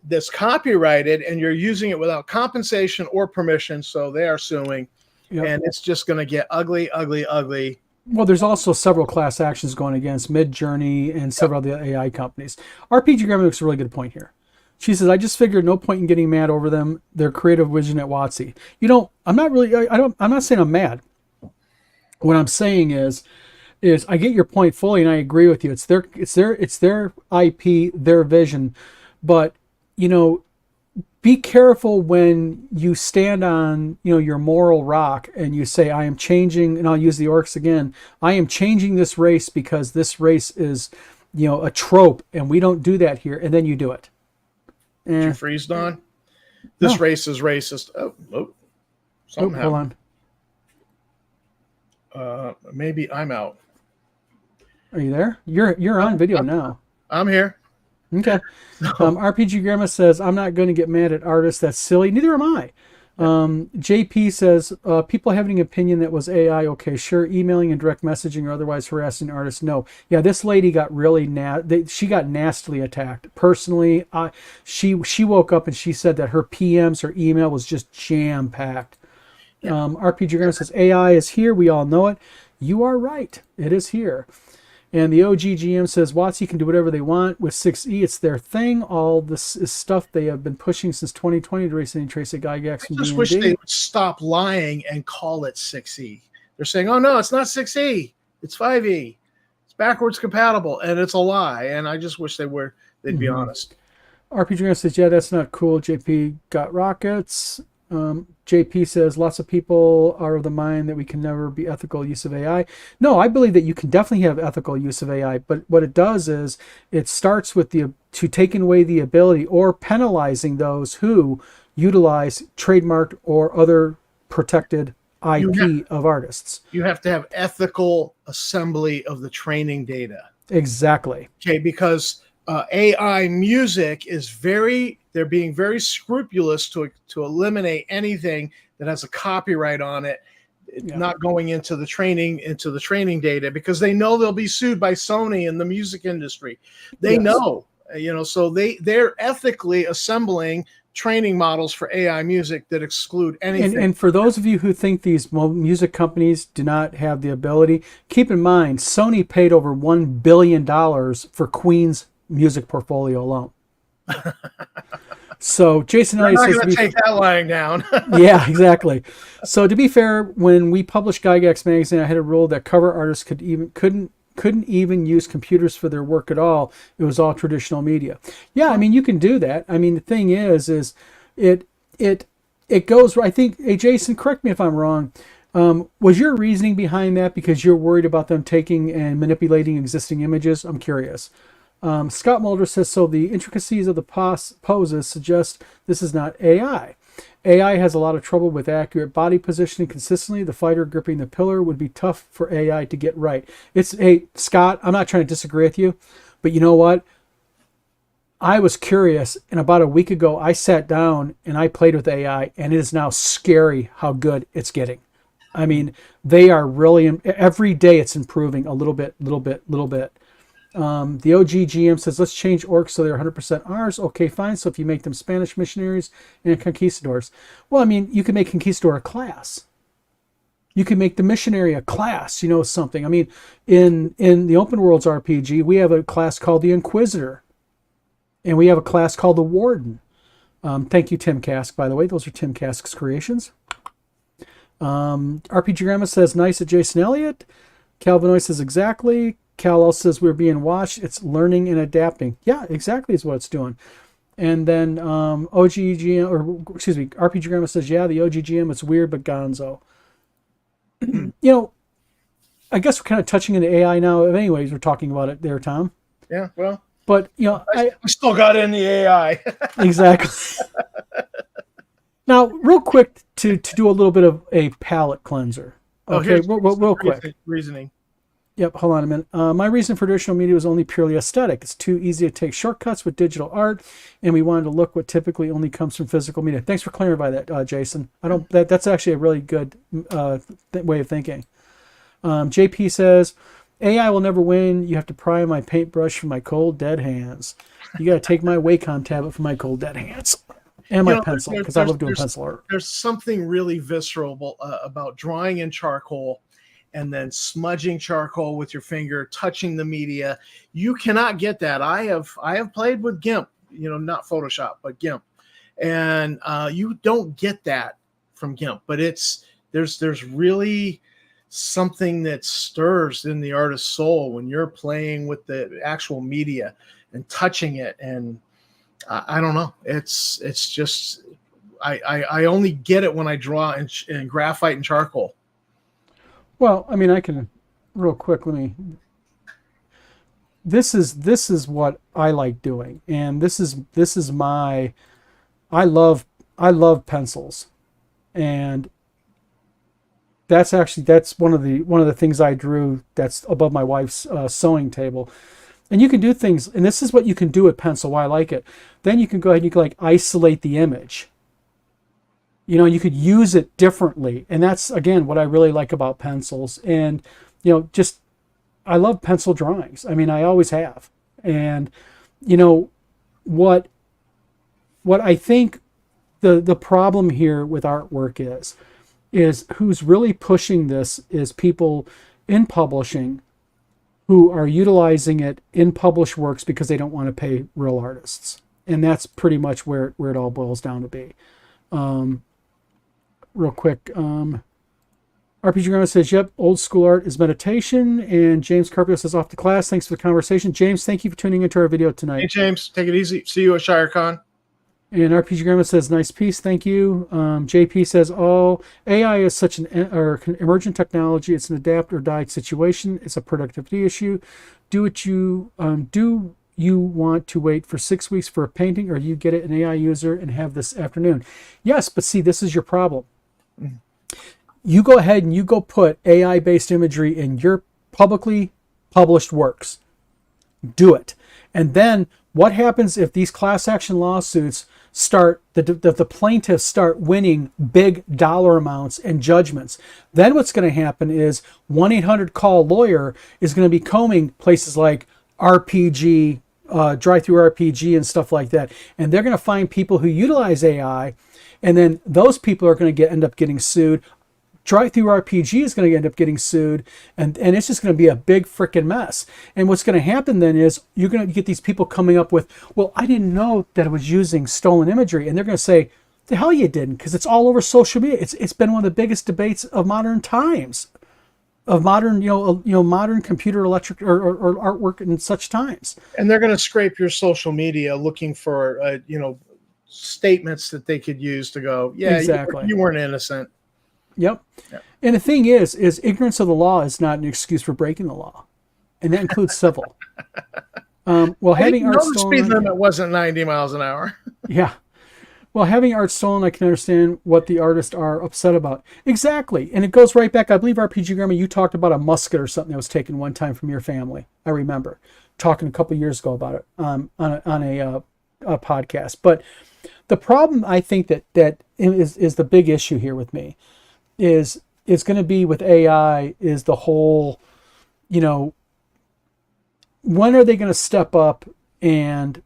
that's copyrighted, and you're using it without compensation or permission. So they are suing, and it's just going to get ugly, ugly, ugly. Well, there's also several class actions going against Midjourney and several other AI companies. RPG Grammar makes a really good point here. She says, I just figured no point in getting mad over them. Their creative vision at WotC. I'm not really, I'm not saying I'm mad. What I'm saying is I get your point fully, and I agree with you. It's their IP, their vision. But, be careful when you stand on, your moral rock and you say, I am changing, and I'll use the Orcs again. I am changing this race because this race is, a trope, and we don't do that here. And then you do it. Did you freeze, Don? This race is racist. Something happened. Hold on. Maybe I'm out. Are you there? You're on video now. I'm here. Okay. RPG Grandma says, I'm not going to get mad at artists. That's silly. Neither am I. JP says, people having an opinion that was AI, okay, sure. Emailing and direct messaging or otherwise harassing artists, no. Yeah, this lady got really she got nastily attacked. Personally, she woke up and she said that her PMs, her email was just jam-packed. Yeah. RPG Grandma says, AI is here. We all know it. You are right. It is here. And the OGGM says, WotC can do whatever they want with 6E. It's their thing. All this is stuff they have been pushing since 2020 to race any trace of Gygax from I just D&D. wish they would stop lying and call it 6E. They're saying, oh, no, it's not 6E. It's 5E. It's backwards compatible, and it's a lie. And I just wish they'd be honest. RPG Graham says, yeah, that's not cool. JP got rockets. JP says, lots of people are of the mind that we can never be ethical use of AI. No, I believe that you can definitely have ethical use of AI, but what it does is it starts with to taking away the ability or penalizing those who utilize trademarked or other protected IP of artists. You have to have ethical assembly of the training data. Exactly. Okay, because AI music is they're being very scrupulous to eliminate anything that has a copyright on it, not going into the training data, because they know they'll be sued by Sony and the music industry. They know, so they're ethically assembling training models for AI music that exclude anything. And for those of you who think these music companies do not have the ability, keep in mind, Sony paid over $1 billion for Queen's music portfolio alone. So Jason Elliott says, to take that lying down. Yeah, exactly. So to be fair, when we published Gygax magazine, I had a rule that cover artists couldn't even use computers for their work at all. It was all traditional media. Yeah, I mean, you can do that. I mean, the thing is it goes. I think, hey, Jason, correct me if I'm wrong. Was your reasoning behind that because you're worried about them taking and manipulating existing images? I'm curious. Scott Mulder says, so the intricacies of the poses suggest this is not AI. AI has a lot of trouble with accurate body positioning consistently. The fighter gripping the pillar would be tough for AI to get right. Hey, Scott, I'm not trying to disagree with you, but you know what? I was curious, and about a week ago, I sat down and I played with AI, and it is now scary how good it's getting. I mean, they are really, every day it's improving a little bit. The OGGM says, let's change orcs so they're 100% ours. Okay, fine. So if you make them Spanish missionaries and conquistadors. Well, I mean, you can make conquistador a class. You can make the missionary a class, something. I mean, in the Open Worlds RPG, we have a class called the Inquisitor. And we have a class called the Warden. Thank you, Tim Kask, by the way. Those are Tim Kask's creations. RPG Grandma says, nice at Jason Elliott. Calvinoy says, exactly. Cal also says we're being watched. It's learning and adapting. Yeah, exactly is what it's doing. And then RPG Grandma says, yeah, the OGGM, it's weird, but gonzo. I guess we're kind of touching into AI now. Anyways, we're talking about it there, Tom. Yeah, well. But, I still got in the AI. Exactly. Now, real quick, to do a little bit of a palate cleanser. Okay, real quick. Reasoning. Yep, hold on a minute. My reason for traditional media was only purely aesthetic. It's too easy to take shortcuts with digital art, and we wanted to look what typically only comes from physical media. Thanks for clarifying that, Jason. I don't. That's actually a really good way of thinking. JP says, AI will never win. You have to pry my paintbrush from my cold, dead hands. You got to take my Wacom tablet from my cold, dead hands. And my pencil, because I love doing pencil art. There's something really visceral about drawing in charcoal and then smudging charcoal with your finger, touching the media. You cannot get that. I have played with GIMP, not Photoshop, but GIMP. And you don't get that from GIMP. But there's really something that stirs in the artist's soul when you're playing with the actual media and touching it. And I don't know. It's just I only get it when I draw in graphite and charcoal. Well, I mean, I can real quick. This is what I like doing, and this is my. I love pencils, and that's one of the things I drew that's above my wife's sewing table. And you can do things, and this is what you can do with pencil, why I like it. Then you can go ahead and you can like isolate the image. You could use it differently. And that's, again, what I really like about pencils. And, just, I love pencil drawings. I mean, I always have. And, what I think the problem here with artwork is who's really pushing this is people in publishing who are utilizing it in published works because they don't want to pay real artists. And that's pretty much where it all boils down to be. Real quick, RPG Grandma says, yep, old school art is meditation. And James Carpio says, off to class. Thanks for the conversation. James, thank you for tuning into our video tonight. Hey, James, take it easy. See you at ShireCon. And RPG Grandma says, nice piece, thank you. JP says, AI is such an emergent technology. It's an adapt or die situation. It's a productivity issue. Do you want to wait for 6 weeks for a painting, or you get it an AI user and have this afternoon? Yes, but see, this is your problem. Mm-hmm. You go ahead and you go put AI-based imagery in your publicly published works. Do it. And then what happens if these class action lawsuits start, the plaintiffs start winning big dollar amounts and judgments? Then what's going to happen is 1-800-CALL-LAWYER is going to be combing places like RPG, drive-through RPG and stuff like that. And they're going to find people who utilize AI, and then those people are going to end up getting sued. Drive-through RPG is going to end up getting sued, and it's just going to be a big freaking mess. And what's going to happen then is you're going to get these people coming up with, well, I didn't know that it was using stolen imagery, and they're going to say, the hell you didn't, because it's all over social media. It's been one of the biggest debates of modern times, of modern modern computer electric or artwork in such times. And they're going to scrape your social media looking for statements that they could use to go, yeah, exactly, you weren't innocent. Yep. And the thing is ignorance of the law is not an excuse for breaking the law, and that includes civil. Well, having art stolen, the speed limit wasn't 90 miles an hour. Yeah. Well, having art stolen, I can understand what the artists are upset about. Exactly. And it goes right back. I believe RPG Grandma, you talked about a musket or something that was taken one time from your family. I remember talking a couple years ago about it on a podcast. But the problem, I think, that is the big issue here with me is going to be with AI is the whole, when are they going to step up and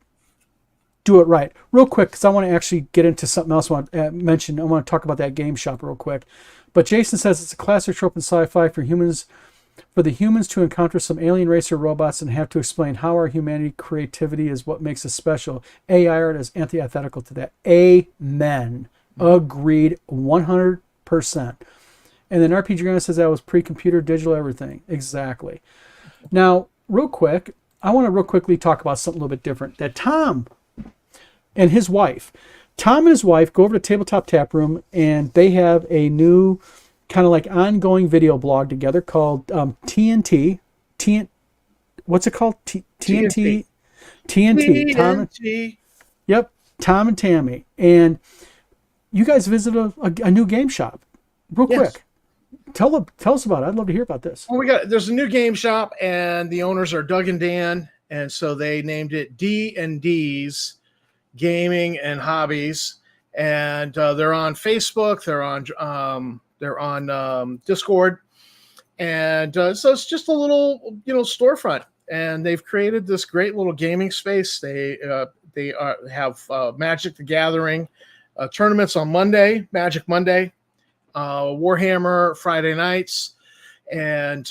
do it right? Real quick, because I want to actually get into something else I want to mention. I want to talk about that game shop real quick. But Jason says it's a classic trope in sci-fi for the humans to encounter some alien race or robots and have to explain how our humanity creativity is what makes us special. AI art is antithetical to that. Amen. Agreed 100%. And then RPG Grandma says that was pre-computer, digital, everything. Exactly. Now, real quick, I want to real quickly talk about something a little bit different. That Tom and his wife go over to Tabletop Tap Room, and they have a new kind of like ongoing video blog together called TNT. What's it called? TNT. TNT. Yep. Tom and Tammy. And you guys visited a new game shop. Real quick. tell us about it. I'd love to hear about this. Well, there's a new game shop, and the owners are Doug and Dan, and so they named it D&D's Gaming and Hobbies, and they're on Facebook, they're on Discord, and so it's just a little storefront, and they've created this great little gaming space. They have Magic the Gathering tournaments on Monday, Magic Monday, Warhammer Friday nights, and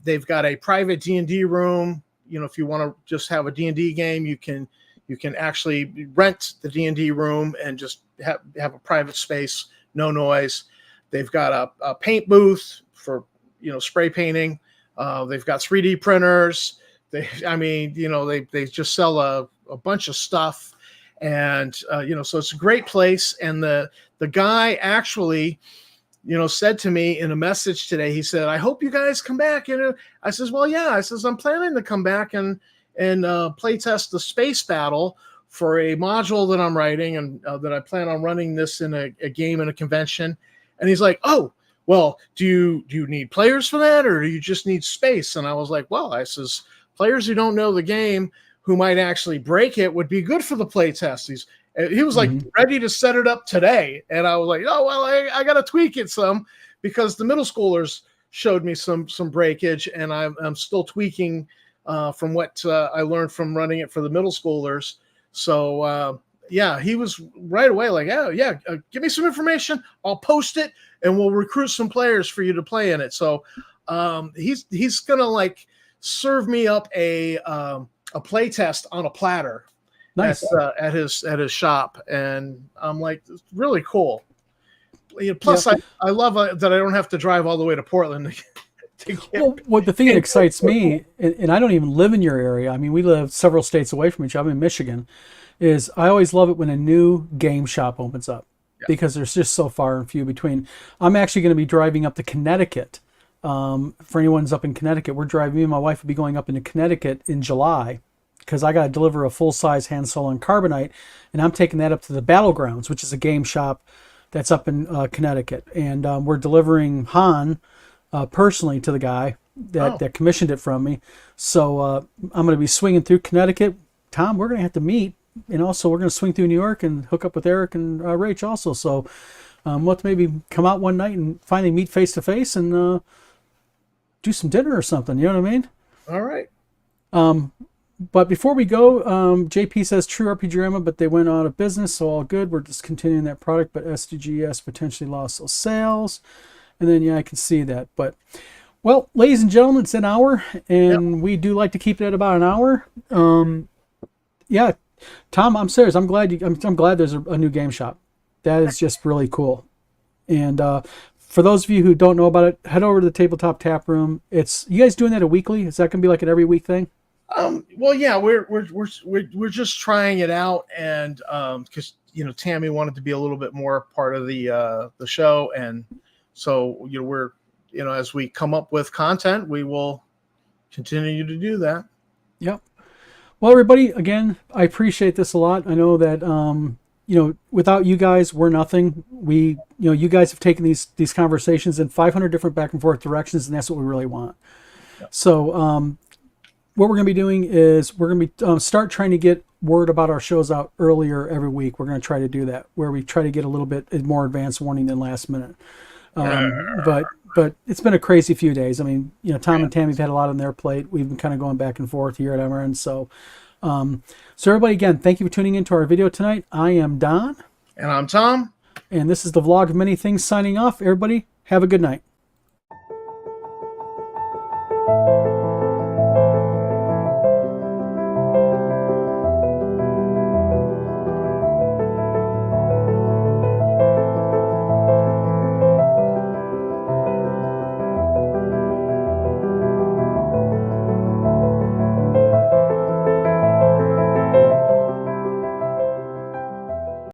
they've got a private D&D room. If you want to just have a D&D game, you can actually rent the D&D room and just have a private space, no noise. They've got a paint booth for spray painting. They've got 3D printers. They just sell a bunch of stuff. And, so it's a great place. And the guy actually, said to me in a message today, he said, I hope you guys come back. I says, well, yeah, I says, I'm planning to come back and play test the space battle for a module that I'm writing, and that I plan on running this in a game and a convention. And he's like, oh, well, do you need players for that, or do you just need space? And I was like, well, I says, players who don't know the game, who might actually break it, would be good for the play test. He was like ready to set it up today. And I was like, oh, well, I got to tweak it some, because the middle schoolers showed me some breakage, and I'm still tweaking from what I learned from running it for the middle schoolers. So, yeah, he was right away like, oh, yeah, give me some information. I'll post it, and we'll recruit some players for you to play in it. So he's going to like serve me up a play test on a platter. Nice. At his shop, and I'm like, it's really cool. Plus, yeah. I love that I don't have to drive all the way to Portland to get. Well, the thing that excites me, and I don't even live in your area. I mean, we live several states away from each other. I'm in Michigan. Is I always love it when a new game shop opens up, because there's just so far and few between. I'm actually going to be driving up to Connecticut. For anyone's up in Connecticut, me and my wife will be going up into Connecticut in July, because I got to deliver a full-size hand soul and carbonite, and I'm taking that up to the Battlegrounds, which is a game shop that's up in Connecticut. And we're delivering Han personally to the guy that commissioned it from me. So I'm going to be swinging through Connecticut. Tom, we're going to have to meet, and also we're going to swing through New York and hook up with Eric and Rach also. So we'll have to maybe come out one night and finally meet face-to-face and do some dinner or something. You know what I mean? All right. But before we go, JP says True RPG Rama, but they went out of business, so all good. We're discontinuing that product, but SDGS potentially lost those sales. And then, yeah, I can see that. But, well, ladies and gentlemen, it's an hour, and we do like to keep it at about an hour. Yeah, Tom, I'm serious. I'm glad there's a new game shop. That is just really cool. And for those of you who don't know about it, head over to the Tabletop Tap Room. You guys doing that a weekly? Is that going to be like an every week thing? Well, yeah, we're just trying it out, and because Tammy wanted to be a little bit more part of the show, and so we're as we come up with content, we will continue to do that. Yep. Well, everybody, again, I appreciate this a lot. I know that without you guys, we're nothing. You guys have taken these conversations in 500 different back and forth directions, and that's what we really want. Yep. So. What we're going to be doing is we're going to be start trying to get word about our shows out earlier every week. We're going to try to do that, where we try to get a little bit more advanced warning than last minute. But it's been a crazy few days. I mean, Tom and Tammy've had a lot on their plate. We've been kind of going back and forth here at Emerald. So everybody, again, thank you for tuning into our video tonight. I am Don. And I'm Tom. And this is the Vlog of Many Things signing off. Everybody, have a good night.